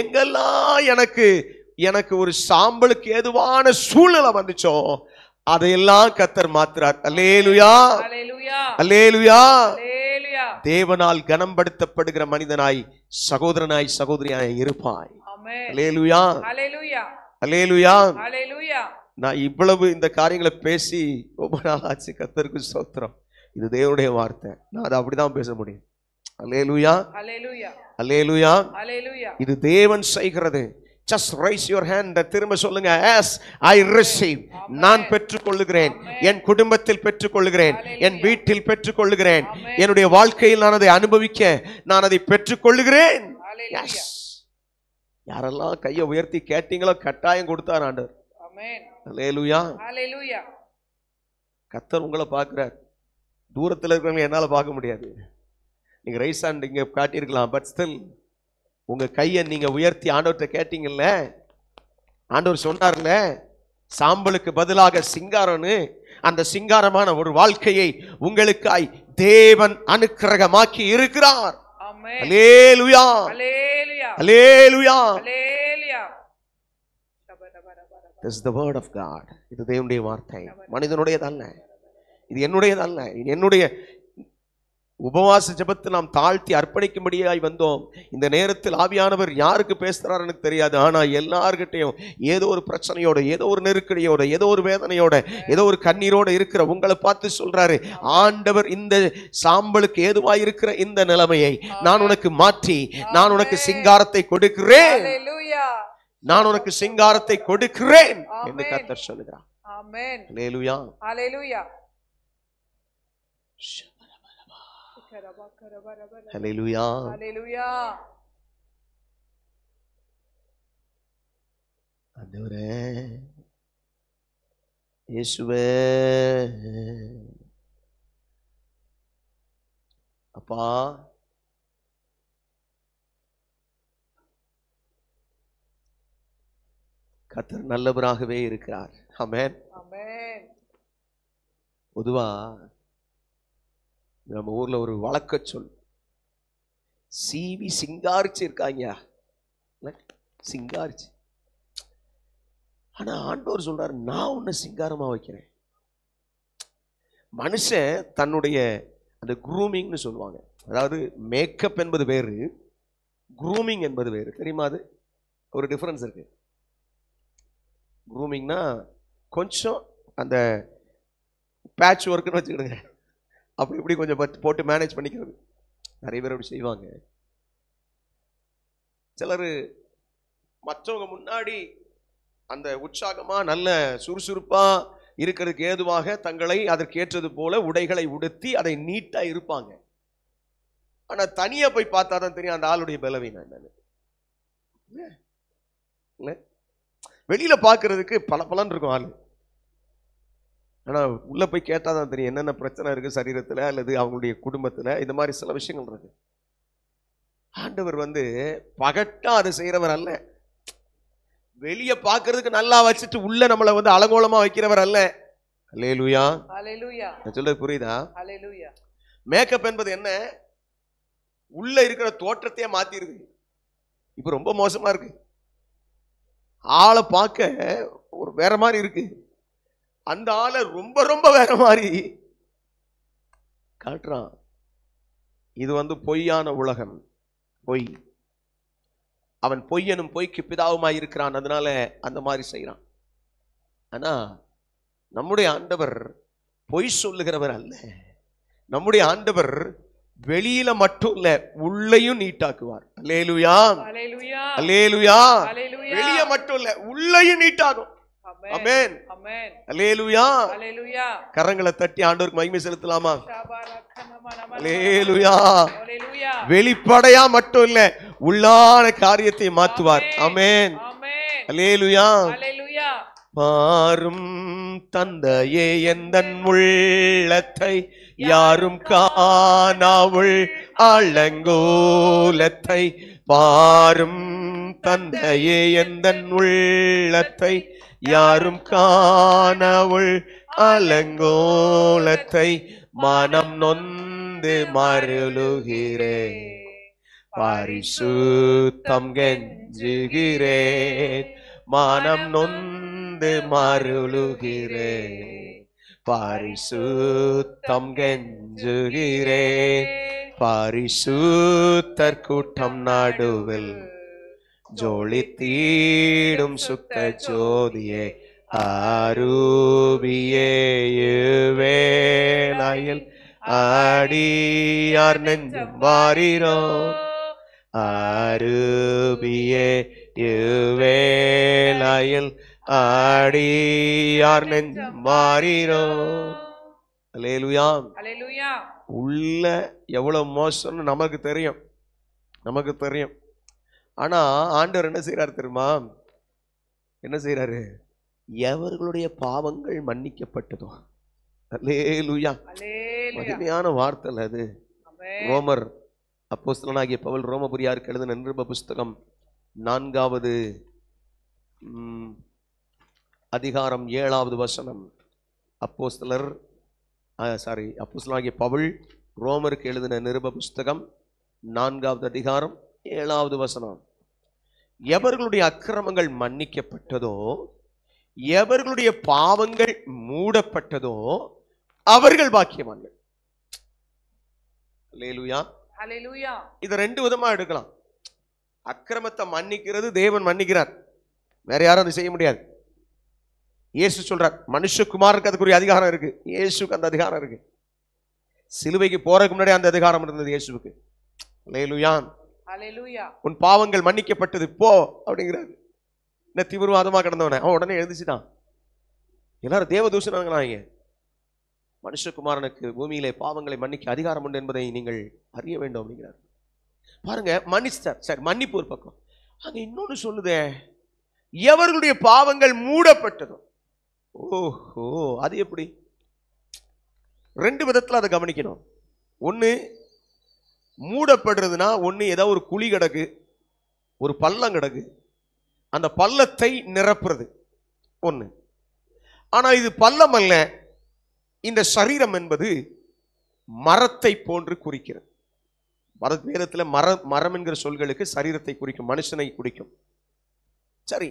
எங்கெல்லாம் எனக்கு ஒரு சாம்பலுக்கு ஏதுவான சூழ்நிலை வந்துச்சோ அதையெல்லாம் கர்த்தர் மாத்துறார். அல்லேலூயா. அல்லேலூயா. தேவனால் கனம்படுத்தப்படுகிற மனிதனாய், சகோதரனாய், சகோதரியாய் இருப்பாய். அல்லேலூயா. அல்லேலூயா. நான் இவ்வளவு இந்த காரியங்களை பேசி ரொம்ப நாள் ஆச்சு. கர்த்தருக்கு ஸ்தோத்திரம். இது தேவனுடைய வார்த்தை. நான் அதை அப்படிதான் பேச முடியும். அல்லேலூயா. அல்லேலூயா. இது தேவன் செய்கிறது. Just raise your hand. திரும்ப சொல்லுங்க, as I receive, நான் பெற்றுக்கொள்ளுகிறேன், என் குடும்பத்தில் பெற்றுக்கொள்ளுகிறேன், என் வீட்டில் பெற்றுக்கொள்ளுகிறேன், என்னுடைய வாழ்க்கையில் நான் அதை அனுபவிக்க நான் அதை பெற்றுக்கொள்ளுகிறேன். யாரெல்லாம் கையை உயர்த்தி கேட்டீங்களோ கட்டாயம் கொடுத்தார் ஆண்டவர். அல்லேலூயா. கர்த்தர் உங்களை பார்க்கிறார். தூரத்தில் இருக்கிறவங்க என்னால பார்க்க முடியாது. நீங்க ரைஸ் ஹேண்ட் இங்க காட்டியிருக்கலாம், பட் ஸ்டில் உங்க கையை நீங்க உயர்த்தி ஆண்டவர்கிட்ட கேட்டீங்கல்ல, ஆண்டவர் சொன்னார்ல, சாம்பலுக்கு பதிலாக சிங்காரம்னு, அந்த சிங்காரமான ஒரு வாழ்க்கையை உங்களுக்காய் தேவன் அனுக்கிரகமாக்கி இருக்கிறார். அல்லேலூயா. அல்லேலூயா. This is the word of God. இது தேவனுடைய வார்த்தை, மனிதனுடையதல்ல, இது என்னுடையதல்ல. இது என்னுடைய உபவாச ஜெபத்தை நாம் தாழ்த்தி அர்ப்பணிக்கும்படியாய் வந்தோம். இந்த நேரத்தில் ஆவியானவர் யாருக்கு பேசுறாரு எனக்கு தெரியாது. ஆனா எல்லார்கிட்டையும் ஏதோ ஒரு பிரச்சனையோட, ஏதோ ஒரு நெருக்கடியோட, ஏதோ ஒரு வேதனையோட, ஏதோ ஒரு கண்ணீரோட இருக்கிற உங்களை பார்த்து சொல்றாரு, ஆண்டவர் இந்த சாம்பலுக்கு ஏதுவாய் இருக்கிற இந்த நிலைமையை நான் உனக்கு மாற்றி நான் உனக்கு சிங்காரத்தை கொடுக்கிறேன், நான் உனக்கு சிங்காரத்தை கொடுக்கிறேன் என்று கர்த்தர் சொல்லுகிறார். ஆமென். அல்லேலூயா. ஹல்லேலூயா. ஹல்லேலூயா. ஹல்லேலூயா. ஆண்டவரே இயேசுவே, அப்பா கர்த்தர் நல்லவராகவே இருக்கிறார். ஆமென். ஆமென். பொதுவா நம்ம ஊர்ல ஒரு வழக்க சொல், சீவி சிங்காரிச்சு இருக்காங்க, சிங்காரிச்சு. ஆனா ஆண்டவர் சொல்றாரு, நான் உன்னை சிங்காரமா வைக்கிறேன். மனுஷன் தன்னுடைய அந்த குரூமிங்னு சொல்லுவாங்க, அதாவது மேக்கப் என்பது வேறு, குரூமிங் என்பது வேறு. தெரியுமா? அது ஒரு டிஃபரன்ஸ் இருக்கு. குரூமிங்னா கொஞ்சம் அந்த பேட்ச் ஒர்க்குன்னு வச்சுக்கிடுங்க, அப்படி இப்படி கொஞ்சம் போட்டு மேனேஜ் பண்ணிக்கிறது. நிறைய பேர் அப்படி செய்வாங்க. சிலர் மற்றவங்க முன்னாடி அந்த உற்சாகமா நல்ல சுறுசுறுப்பா இருக்கிறதுக்கு ஏதுவாக தங்களை அதற்கு ஏற்றது போல உடைகளை உடுத்தி அதை நீட்டா இருப்பாங்க. ஆனா தனியா போய் பார்த்தா தான் தெரியும் அந்த ஆளுடைய பலவீனம் என்னன்னு. வெளியில பாக்குறதுக்கு பல பலன் இருக்கும் ஆளு, ஆனா உள்ள போய் கேட்டாதான் தெரியும் என்னென்ன பிரச்சனை இருக்கு சரீரத்துல அல்லது அவங்களுடைய குடும்பத்துல. இந்த மாதிரி சில விஷயங்கள் இருக்கு. ஆண்டவர் பகட்டா அதை செய்யறவர் அல்ல. வெளிய பாக்குறதுக்கு நல்லா வச்சுட்டு உள்ள நம்மளை அலங்கோலமா வைக்கிறவர் அல்ல. அல்லேலூயா. அல்லேலூயா. நான் சொல்றது புரியுதா? அல்லேலூயா. மேக்கப் என்பது என்ன? உள்ள இருக்கிற தோற்றத்தையே மாத்திருது. இப்ப ரொம்ப மோசமா இருக்கு. ஆளை பார்க்க ஒரு வேற மாதிரி இருக்கு, அந்த ஆளை ரொம்ப ரொம்ப வேற மாதிரி காட்டுறான். இது பொய்யான உலகம், பொய். அவன் பொய்யனும் பொய்க்கு பிதாவுமாய் இருக்கிறான், அதனால அந்த மாதிரி செய்யறான். ஆனா நம்முடைய ஆண்டவர் பொய் சொல்லுகிறவர் அல்ல. நம்முடைய ஆண்டவர் வெளியில மட்டும் இல்ல, உள்ளேயும் நீட்டாக்குவார். அல்லேலூயா. அல்லேலூயா. அல்லேலூயா. அல்லேலூயா. வெளிய மட்டும் இல்ல, உள்ளேயும் நீட்டாகும். ஆமென். ஆமென். அல்லேலூயா. அல்லேலூயா. கரங்களை தட்டி ஆண்டவருக்கு மகிமை செலுத்தலாமா? அல்லேலூயா. அல்லேலூயா. வெளிப்படையா மட்டும் இல்ல, உள்ளான காரியத்தை மாற்றுவார். ஆமென். ஆமென். அல்லேலூயா. அல்லேலூயா. பாரும் தந்தையே எந்தன் உள்ளத்தை, யாரும் காணாவுள் ஆலங்கோலத்தை. பாரும் தந்தையே எந்தன் உள்ளத்தை, யாரும் காணாவுள் அலங்கோலத்தை. மனம் நொந்து மருளுகிறேன், பரிசுத்தம் கெஞ்சுகிறேன். மனம் நொந்து மருளுகிறேன், பரிசுத்தம் கெஞ்சுகிறேன். பரிசுத்தர் கூட்டம் நடுவில் ஜோலி தீடும் சுத்த ஜோதியே, அரூபியே வேளையில் ஆடியார் நெஞ்சம் வாரிரோ. அரூபியே வேளையில் ஆடியார் நெஞ்சம் வாரிரோ. அல்லேலூயா. அல்லேலூயா. உள்ள எவ்வளவு மோசம்னு நமக்கு தெரியும், நமக்கு தெரியும். ஆனா ஆண்டவர் என்ன செய்யறாரு தெரியுமா? என்ன செய்யறாரு? எவர்களுடைய பாவங்கள் மன்னிக்கப்பட்டதோ. அல்லேலூயா. மகிமையான வார்த்தை அது. ரோமர் அப்போஸ்தலனாகிய பவுல் ரோமபுரியாருக்கு எழுதின நிருப புஸ்தகம் 4வது அதிகாரம் 7வது வசனம். அப்போஸ்தலனாகிய பவுல் ரோமருக்கு எழுதின நிருப புஸ்தகம் 4வது அதிகாரம் 7வது வசனம். எவர்களுடைய அக்கிரமங்கள் மன்னிக்கப்பட்டதோ, எவர்களுடைய பாவங்கள் மூடப்பட்டதோ அவர்கள் பாக்கியவான்கள். அல்லேலூயா. ஹல்லேலூயா. இத ரெண்டு விதமா எடுக்கலாம். அக்கிரமத்தை மன்னிக்கிறது தேவன் மன்னிக்கிறார், வேற யாரும் அதை செய்ய முடியாது. இயேசு சொல்றார், மனுஷகுமாருக்கு அதுக்குரிய அதிகாரம் இருக்கு, இயேசுக்கு அந்த அதிகாரம் இருக்கு. சிலுவைக்கு போறதுக்கு முன்னாடி அந்த அதிகாரம் இருந்தது இயேசுவுக்கு. அல்லேலூயா. ஹல்லேலூயா. உன் பாவங்கள் மன்னிக்கப்பட்டது போ அப்படிங்கிறாரு. என்ன தீவிரவாதமா கிடந்தவன அவன் உடனே எழுந்துச்சுட்டான். எல்லாரும் தேவதூஷணங்களாங்க. மனுஷகுமாரனுக்கு பூமியிலே பாவங்களை மன்னிக்க அதிகாரம் உண்டு என்பதை நீங்கள் அறிய வேண்டும் அப்படிங்கிறார். பாருங்க, மன்னிச்சார். சரி, மன்னிப்பு ஒரு பக்கம். அங்க இன்னொன்னு சொல்லுதே, எவர்களுடைய பாவங்கள் மூடப்பட்டதும். ஓஹோ, அது எப்படி? ரெண்டு விதத்துல அதை கவனிக்கணும். ஒண்ணு, மூடப்படுறதுனா ஒண்ணு ஏதோ ஒரு குழி கிடக்கு, ஒரு பள்ளம் கிடக்கு, அந்த பள்ளத்தை நிரப்புறது ஒண்ணு. ஆனா இது பள்ளம் அல்ல. இந்த சரீரம் என்பது மரத்தை போன்று குறிக்கிறது. வேதத்துல மரம் என்கிற சொல்களுக்கு சரீரத்தை குறிக்கும், மனுஷனை குறிக்கும். சரி,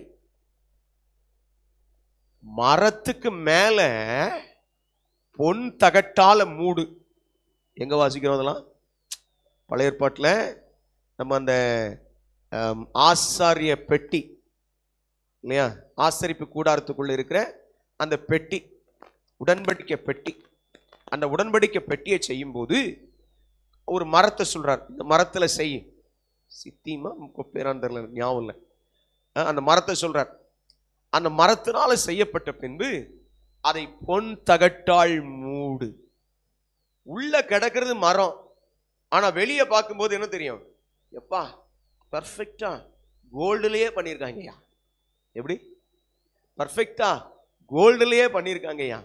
மரத்துக்கு மேல பொன் தகட்டால மூடு. எங்க வாசிக்கிறோம் அதெல்லாம்? பழைய ஏற்பாட்டில் நம்ம அந்த ஆசாரிய பெட்டி இல்லையா, ஆசரிப்பு கூடாரத்துக்குள்ள இருக்கிற அந்த பெட்டி, உடன்படிக்கை பெட்டி. அந்த உடன்படிக்கை பெட்டியை செய்யும் போது ஒரு மரத்தை சொல்றார், இந்த மரத்துல செய்யும். சித்திமா பேரான் தெரியல, ஞாபகம் இல்லை. அந்த மரத்தை சொல்றார். அந்த மரத்தினால செய்யப்பட்ட பின்பு அதை பொன் தகட்டால் மூடு. உள்ள கிடக்கிறது மரம், ஆனா வெளியே பார்க்கும்போது என்ன தெரியும்? எப்பா பர்ஃபெக்டா கோல்டுலயே பண்ணியிருக்காங்கய்யா. எப்படி பர்ஃபெக்டா கோல்டுலயே பண்ணியிருக்காங்கய்யா.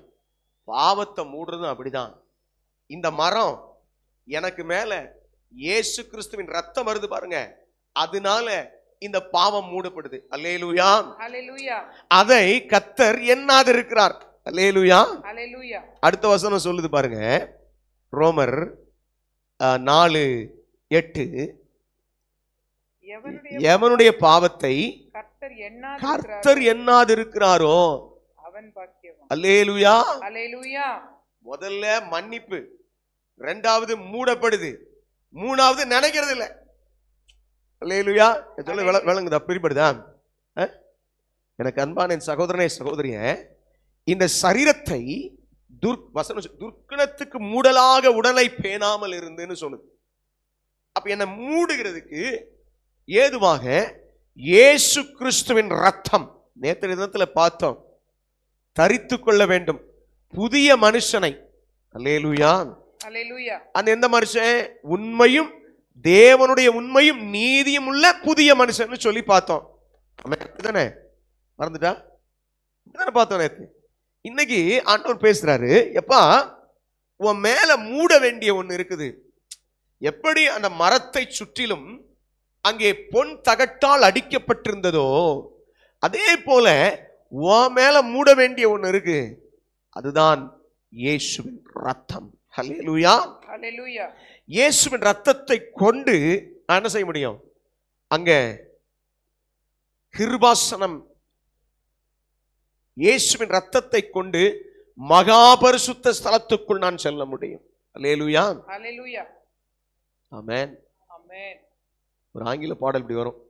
பாவத்தை மூடுறதும் அப்படிதான். இந்த மரம் எனக்கு மேல இயேசு கிறிஸ்துவின் ரத்தம் வருது பாருங்க, அதனால இந்த பாவம் மூடப்படுது. அல்லேலூயா. ஹல்லேலூயா. அதை கர்த்தர் எண்ணாதிருக்கிறார். அல்லேலூயா. ஹல்லேலூயா. அடுத்த வசனம் சொல்லுது பாருங்க, ரோமர் 4:8, எவனுடைய பாவத்தை கர்த்தர் எண்ணாதிருக்கிறாரோ அவன் பாக்கியவான். அல்லேலூயா. ஹல்லேலூயா. முதல்ல மன்னிப்பு, இரண்டாவது மூடப்படுது, மூணாவது நினைக்கிறது இல்லை. அல்லேலூயா. சொல்ல விளங்குதா? பிரிப்படுதா? எனக்கு அன்பான என் சகோதரனே சகோதரிய, இந்த சரீரத்தை துர்க்கணத்துக்கு மூடலாக உடலை பேணாமல் இருந்துன்னு சொல்லுது. அப்ப என்ன மூடுகிறதுக்கு ஏதுவாக இயேசு கிறிஸ்துவின் ரத்தம். நேற்று தினத்துல பார்த்தோம், தரித்து கொள்ள வேண்டும் புதிய மனுஷனை. அல்லேலூயா. ஹல்லேலூயா. அந்த எந்த மனுஷன்? உண்மையும் தேவனுடைய உண்மையும் நீதியும் உள்ள புதிய மனுஷன் சொல்லி பார்த்தோம். தானே மறந்துட்டா? பார்த்தோம் நேற்று. இன்னைக்கு ஆண்டவர் பேசுறாரு, எப்பா உன் மேல மூட வேண்டிய ஒண்ணு இருக்குது. எப்படி அந்த மரத்தை சுற்றிலும் அங்கே பொன் தகட்டால் அடிக்கப்பட்டிருந்ததோ அதே போல உன் மேல மூட வேண்டிய ஒண்ணு இருக்கு. அதுதான் இயேசுவின் ரத்தம். ஹல்லேலூயா. ஹல்லேலூயா. இயேசுவின் ரத்தத்தை கொண்டு என்ன செய்ய முடியும்? அங்க கிருபாசனம், இயேசுவின் ரத்தத்தை கொண்டு மகாபரிசுத்த ஸ்தலத்துக்குள் நான் செல்ல முடியும். அல்லேலூயா. ஹல்லேலூயா. ஆமென். ஆமென். ஒரு ஆங்கில பாடல் இப்படி வரும்,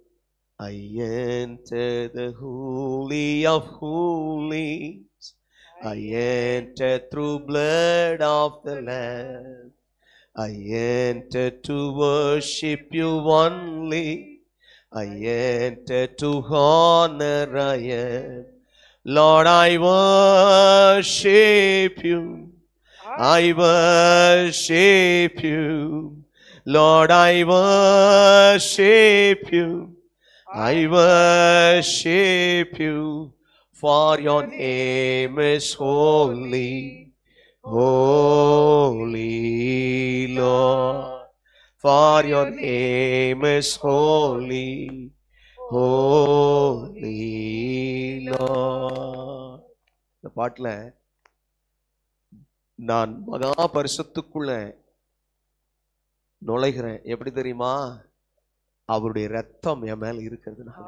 I enter the holy of holies, I enter through blood of the Lamb, I enter to worship you only, I enter to honor I am. Lord, I worship you, I worship you. Lord, I worship you, I worship you, for your name is holy, holy Lord, for your name is holy, holy Lord. இந்த பாட்டுல நான் மகா பரிசுத்துக்குள்ள நுழைகிறேன். எப்படி தெரியுமா? அவருடைய ரத்தம் என் மேல இருக்கிறதுனால.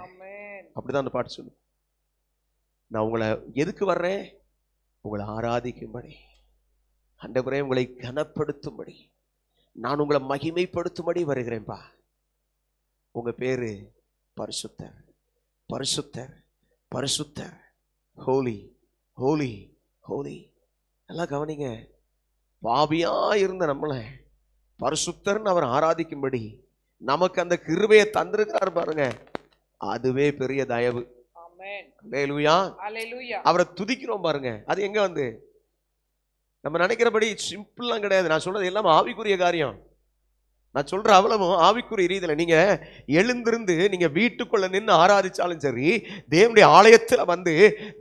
அப்படிதான் அந்த பாட்டு சொல்லு. நான் உங்களை எதுக்கு வர்றேன்? உங்களை ஆராதிக்கும்படி, ஆண்டவரே உங்களை கனப்படுத்தும்படி, நான் உங்களை மகிமைப்படுத்தும்படி வருகிறேன்பா. உங்க பேரு பரிசுத்தர், பரிசுத்தர், பரிசுத்தர், ஹோலி ஹோலி ஹோலி. நல்லா கவனிங்க, பாவியா இருந்த நம்மளை பரிசுத்தர்னு அவர் ஆராதிக்கும்படி நமக்கு அந்த கிருபையை தந்திருக்கிறார் பாருங்க. அதுவே பெரிய தயவு. அல்லேலூயா. அவரை துதிக்கிறோம் பாருங்க. அது எங்க வந்து நம்ம நினைக்கிறபடி சிம்பிள்லாம் கிடையாது. நான் சொல்றது எல்லாம் ஆவிக்குரிய காரியம். நான் சொல்ற அவ்வளவும் ஆவிக்குரிய ரீதியில நீங்க எழுந்திருந்து நீங்க வீட்டுக்குள்ள நின்று ஆராதிச்சாலும் சரி, தேவனுடைய ஆலயத்துல வந்து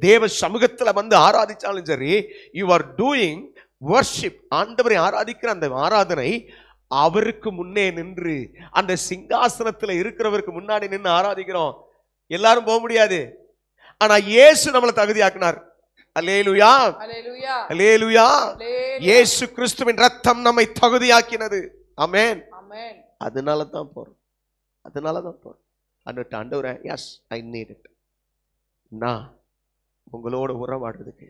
தேவ சமூகத்துல வந்து ஆராதிச்சாலும் சரி, யூ ஆர் டூயிங் வர்ஷிப். ஆண்டவரை ஆராதிக்கிற அந்த ஆராதனை அவருக்கு முன்னே நின்று, அந்த சிங்காசனத்துல இருக்கிறவருக்கு முன்னாடி நின்று ஆராதிக்கிறோம். எல்லாரும் போக முடியாது, ஆனா இயேசு நம்மளை தகுதியாக்கினார். அல்லேலூயா, அல்லேலூயா. இயேசு கிறிஸ்துவின் ரத்தம் நம்மை தகுதியாக்கினது. ஆமென். அதனால தான் போறோம், அதனால தான் போறோம். ஆண்டவரே, எஸ் ஐ நீட் இட். நான் உங்களோட உறவாடுறதுக்கு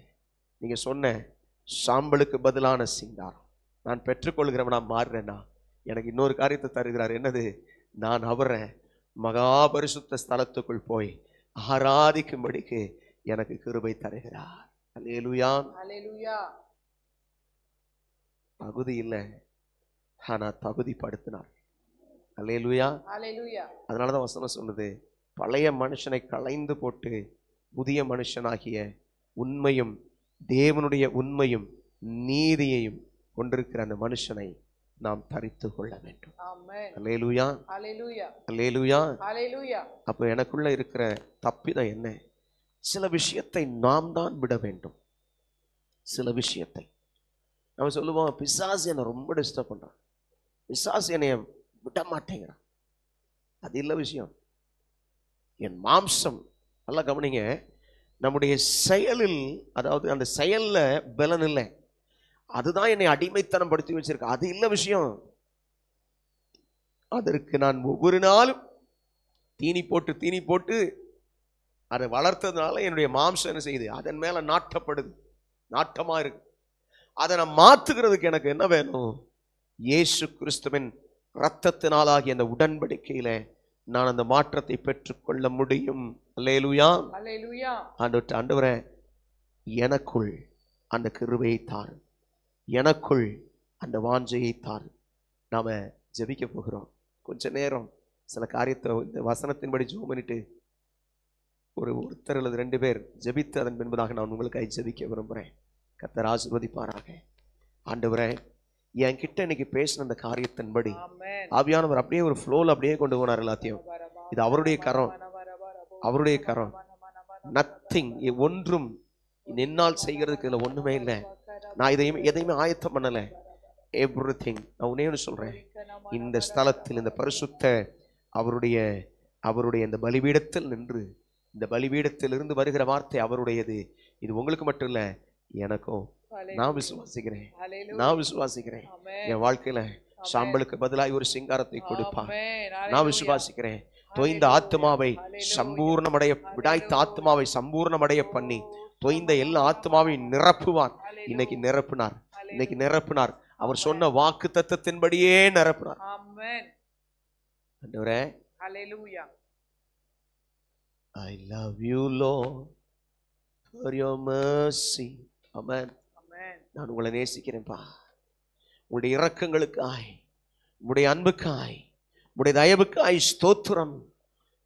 நீங்க சொன்ன சாம்பலுக்கு பதிலான சிங்காரம் நான் பெற்றுக்கொள்கிறவன், நான் மாறுறேன்னா எனக்கு இன்னொரு காரியத்தை தருகிறார். என்னது? நான் அவரை மகாபரிசுத்த ஸ்தலத்துக்குள் போய் ஆராதிக்கும்படிக்கு எனக்கு கிருபை தருகிறார். அல்லேலூயா, அல்லேலூயா. தகுதி இல்லை, ஆனா தகுதிப்படுத்தினார். அல்லேலூயா, அல்லேலூயா. அதனாலதான் வசனம் சொன்னது, பழைய மனுஷனை களைந்து போட்டு புதிய மனுஷனாகிய உண்மையும் தேவனுடைய உண்மையும் நீதியையும் கொண்டிருக்கிற அந்த மனுஷனை நாம் தரித்து கொள்ள வேண்டும். அல்லேலூயா, அல்லேலூயா, அல்லேலூயா. அப்ப எனக்குள்ள இருக்கிற தப்பிதம் என்ன? சில விஷயத்தை நாம் தான் விட வேண்டும். சில விஷயத்தை நம்ம சொல்லுவோம், பிசாசு என்னை ரொம்ப டிஸ்டர்ப் பண்றான், பிசாசு என்னைய விட மாட்டேங்கிறான். அது இல்லை விஷயம். என் மாம்சம், நல்லா கவனிங்க, நம்முடைய செயலில், அதாவது அந்த செயல்ல பலன் இல்லை, அதுதான் என்னை அடிமைத்தனம் படுத்தி வச்சிருக்கு. அது இல்லை விஷயம். அதற்கு நான் ஒவ்வொரு நாளும் தீனி போட்டு அதை வளர்த்ததுனால என்னுடைய மாம்சம் என்ன செய்யுது? அதன் மேல நாட்டப்படுது, நாட்டமா இருக்கு. அதை நான் மாத்துகிறதுக்கு எனக்கு என்ன வேணும்? இயேசு கிறிஸ்துவின் இரத்தத்தினாலாகிய அந்த உடன்படிக்கையில நான் அந்த மாற்றத்தை பெற்றுக்கொள்ள முடியும். அல்லேலூயா, அல்லேலூயா. ஆண்டவரே, எனக்குள் அந்த கிருபையை தாரு, எனக்குள் அந்த வாஞ்சையை தாரு. நாம ஜெபிக்க போகிறோம். கொஞ்ச நேரம் சில காரியத்தை இந்த வசனத்தின்படி ஜெபம் பண்ணிட்டு ஒருத்தர் அல்லது 2 பேர் ஜெபித்து அதன் பின்பதாக நான் உங்களுக்காக ஜெபிக்க விரும்புகிறேன். கர்த்தர் ஆசீர்வதிப்பாராக. ஆண்டவரே, என்கிட்ட இன்னைக்கு பேசின அந்த காரியத்தின்படி ஆவியானவர் அப்படியே ஒரு ஃப்ளோல அப்படியே கொண்டு போனார் எல்லாத்தையும். இது அவருடைய கரம், அவருடைய கரம். நத்திங், ஒன்றும் என்னால் செய்கிறதுக்கு இதுல ஒண்ணுமே இல்லை. நான் எதையுமே ஆயத்தம் பண்ணல. எவ்ரிதிங். நான் உன்னையும் சொல்றேன், இந்த ஸ்தலத்தில், இந்த பரிசுத்த அவருடைய இந்த பலிபீடத்தில் நின்று, இந்த பலிபீடத்திலிருந்து வருகிற வார்த்தை அவருடையது. இது உங்களுக்கு மட்டும் இல்ல, எனக்கும். நான் விசுவாசிக்கிறேன், நான் விசுவாசிக்கிறேன். என் வாழ்க்கையில சாம்பலுக்கு பதிலாக ஒரு சிங்காரத்தை கொடுப்பார். நான் விசுவாசிக்கிறேன். தொய்ந்த ஆத்மாவை சம்பூர்ணமடைய, விடாய்த்த ஆத்மாவை சம்பூர்ணமடைய பண்ணி தொய்ந்த எல்லா ஆத்மாவையும் நிரப்புவார். இன்னைக்கு நிரப்புனார், இன்னைக்கு நிரப்புனார். அவர் சொன்ன வாக்கு தத்தத்தின்படியே நிரப்புனார். ஆண்டவரே, ஹல்லேலூயா. I love you Lord for your mercy. Amen. நான் உங்களை நேசிக்கிறேன்ப்பா. உங்களுடைய இரக்கங்களுக்காய், உங்களுடைய அன்புக்காய், உங்களுடைய தயவுக்காய் ஸ்தோத்திரம்.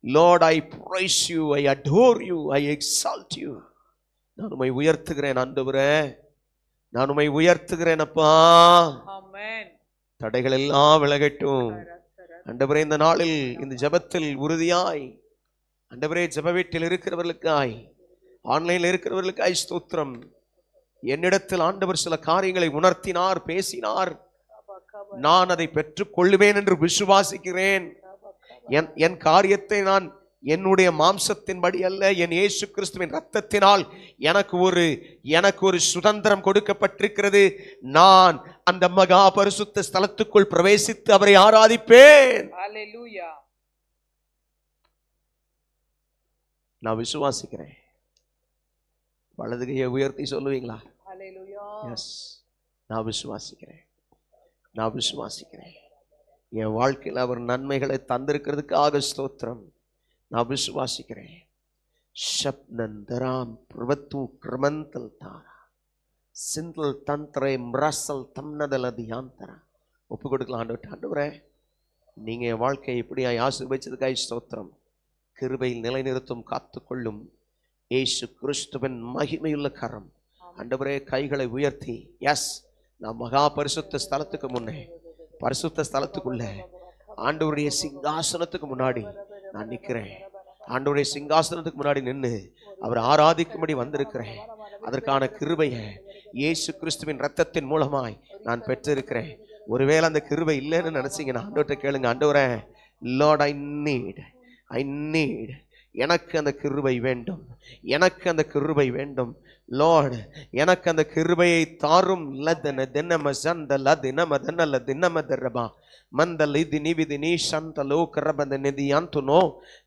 Lord, I praise you, I adore you, I exalt you. நான் உம்மை உயர்த்துகிறேன் ஆண்டவரே, நான் உம்மை உயர்த்துகிறேன் அப்பா. ஆமென். தடைகள் எல்லாம் விலகட்டும் ஆண்டவரே. இந்த நாளில், இந்த ஜெபத்தில் உறுதியாய் ஆண்டவரே, ஜெப வீட்டில் இருக்கிறவர்களுக்காய், ஆன்லைனில் இருக்கிறவர்களுக்காய் ஸ்தோத்திரம். என்னிடத்தில் ஆண்டவர் சில காரியங்களை உணர்த்தினார், பேசினார். நான் அதை பெற்றுக் கொள்ளுவேன் என்று விசுவாசிக்கிறேன். என் காரியத்தை நான் என்னுடைய மாம்சத்தின்படி அல்ல, என் இயேசு கிறிஸ்துவின் இரத்தத்தினால் எனக்கு ஒரு சுதந்திரம் கொடுக்கப்பட்டிருக்கிறது. நான் அந்த மகா பரிசுத்த ஸ்தலத்துக்குள் பிரவேசித்து அவரை ஆராதிப்பேன். ஹல்லேலூயா. நான் விசுவாசிக்கிறேன். வலது கையை உயர்த்தி சொல்லுவீங்களா? Hallelujah. எஸ், நான் விசுவாசிக்கிறேன், நான் விசுவாசிக்கிறேன். என் வாழ்க்கையில் அவர் நன்மைகளை தந்திருக்கிறதுக்காக ஸ்தோத்திரம். நான் விசுவாசிக்கிறேன். ஷப்னந்தராம் பிரவத்து கிரமந்தல் தாரா சிந்தல் தந்திரை மிரசல் தம்னதல் அதியாந்தரா. ஒப்பு கொடுக்கலாம் ஆண்டவரே. ஆண்டவரே, நீங்க என் வாழ்க்கையை இப்படியா ஆசீர்வதிச்சதுக்காக ஸ்தோத்திரம். கிருபையில் நிலைநிறுத்தும் காத்துக்கொள்ளும் இயேசு கிறிஸ்துவின் மகிமையுள்ள கரம். ஆண்டவரே, கைகளை உயர்த்தி, எஸ், நான் மகா பரிசுத்த ஸ்தலத்துக்கு முன்னே, பரிசுத்த ஸ்தலத்துக்குள்ள ஆண்டவருடைய சிங்காசனத்துக்கு முன்னாடி நான் நிற்கிறேன். ஆண்டவருடைய சிங்காசனத்துக்கு முன்னாடி நின்று அவர் ஆராதிக்கும்படி வந்திருக்கிறேன். அதற்கான கிருபையை இயேசு கிறிஸ்துவின் இரத்தத்தின் மூலமாய் நான் பெற்றிருக்கிறேன். ஒருவேளை அந்த கிருபை இல்லைன்னு நினைச்சீங்கன்னா ஆண்டவர்கிட்ட கேளுங்க. ஆண்டவரே, லார்ட், ஐ நீட் எனக்கு அந்த கிருபை வேண்டும், எனக்கு அந்த கிருபை வேண்டும். லார்ட், எனக்கு அந்த கிருபையை தாரும். லதன தினம சந்தல தினம தனல தினம தரபா மந்தல் இது நிவிதி நீ சந்தலோ கரபத நிதி அந்துனோ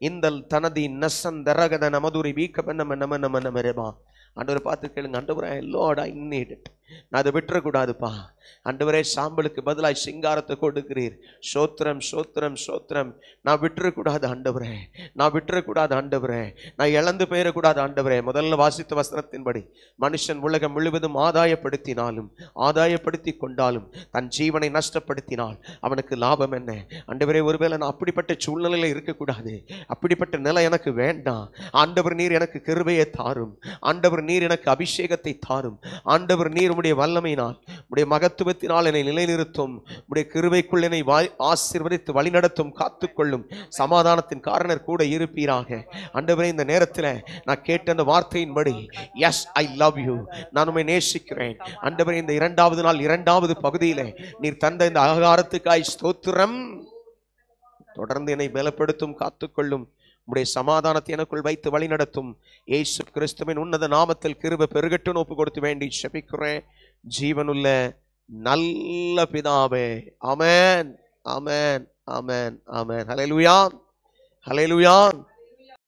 இந்தல் தனதி நசந்தரகத நமதுரி வீக்க நம நம நம நமரபா. ஆண்டவரை பார்த்து கேளுங்க. ஆண்டவரே, லார்ட், ஐ நீட் இட். நான் அதை விட்டுறக்கூடாதுப்பா. ஆண்டவரே, சாம்பலுக்கு பதிலாய் சிங்காரத்தை கொடுக்கிறீர். சோத்திரம் சோத்திரம் சோத்திரம். நான் விட்டுறக்கூடாது ஆண்டவரே, நான் விட்டுறக்கூடாது ஆண்டவரே, நான் இழந்து போயிடக்கூடாது ஆண்டவரே. முதல்ல வாசித்த வசனத்தின்படி மனுஷன் உலகம் முழுவதும் ஆதாயப்படுத்தி கொண்டாலும் தன் ஜீவனை நஷ்டப்படுத்தினால் அவனுக்கு லாபம் என்ன? ஆண்டவரே, ஒருவேளை நான் அப்படிப்பட்ட சூழ்நிலையில் இருக்கக்கூடாது. அப்படிப்பட்ட நிலை எனக்கு வேண்டாம். ஆண்டவர், நீர் எனக்கு கிருபையை தாரும். ஆண்டவர், நீர் எனக்கு அபிஷேகத்தை தாரும். ஆண்டவர், நீர் உம்முடைய வல்லமையினால், உம்முடைய மகத்துவத்தினால் என்னை நிலைநிறுத்தும். உம்முடைய கிருபைக்குள் என்னை ஆசீர்வதித்து வழிநடத்தும், காத்துக்கொள்ளும். சமாதானத்தின் காரணர் கூட இருப்பீராக. ஆண்டவரே, இந்த நேரத்தில் நான் கேட்ட அந்த வார்த்தையின்படி, எஸ், ஐ லவ் யூ, நான் உம்மை நேசிக்கிறேன். ஆண்டவரே, இந்த இரண்டாவது நாள் இரண்டாவது பகுதியிலே நீர் தந்த இந்த ஆகாரத்துக்காய் ஸ்தோத்திரம். தொடர்ந்து என்னை பலப்படுத்தும், காத்துக்கொள்ளும். உம்முடைய சமாதானத்தை எனக்குள் வைத்து வழி நடத்தும். இயேசு கிறிஸ்துவின் உன்னத நாமத்தில் கிருபை பெருகட்டும் ஒப்பு கொடுத்து வேண்டி ஜெபிக்கிறேன் ஜீவனுள்ள நல்ல பிதாவே. ஆமென், ஆமென், ஆமென், ஆமென். ஹல்லேலூயா, ஹல்லேலூயா.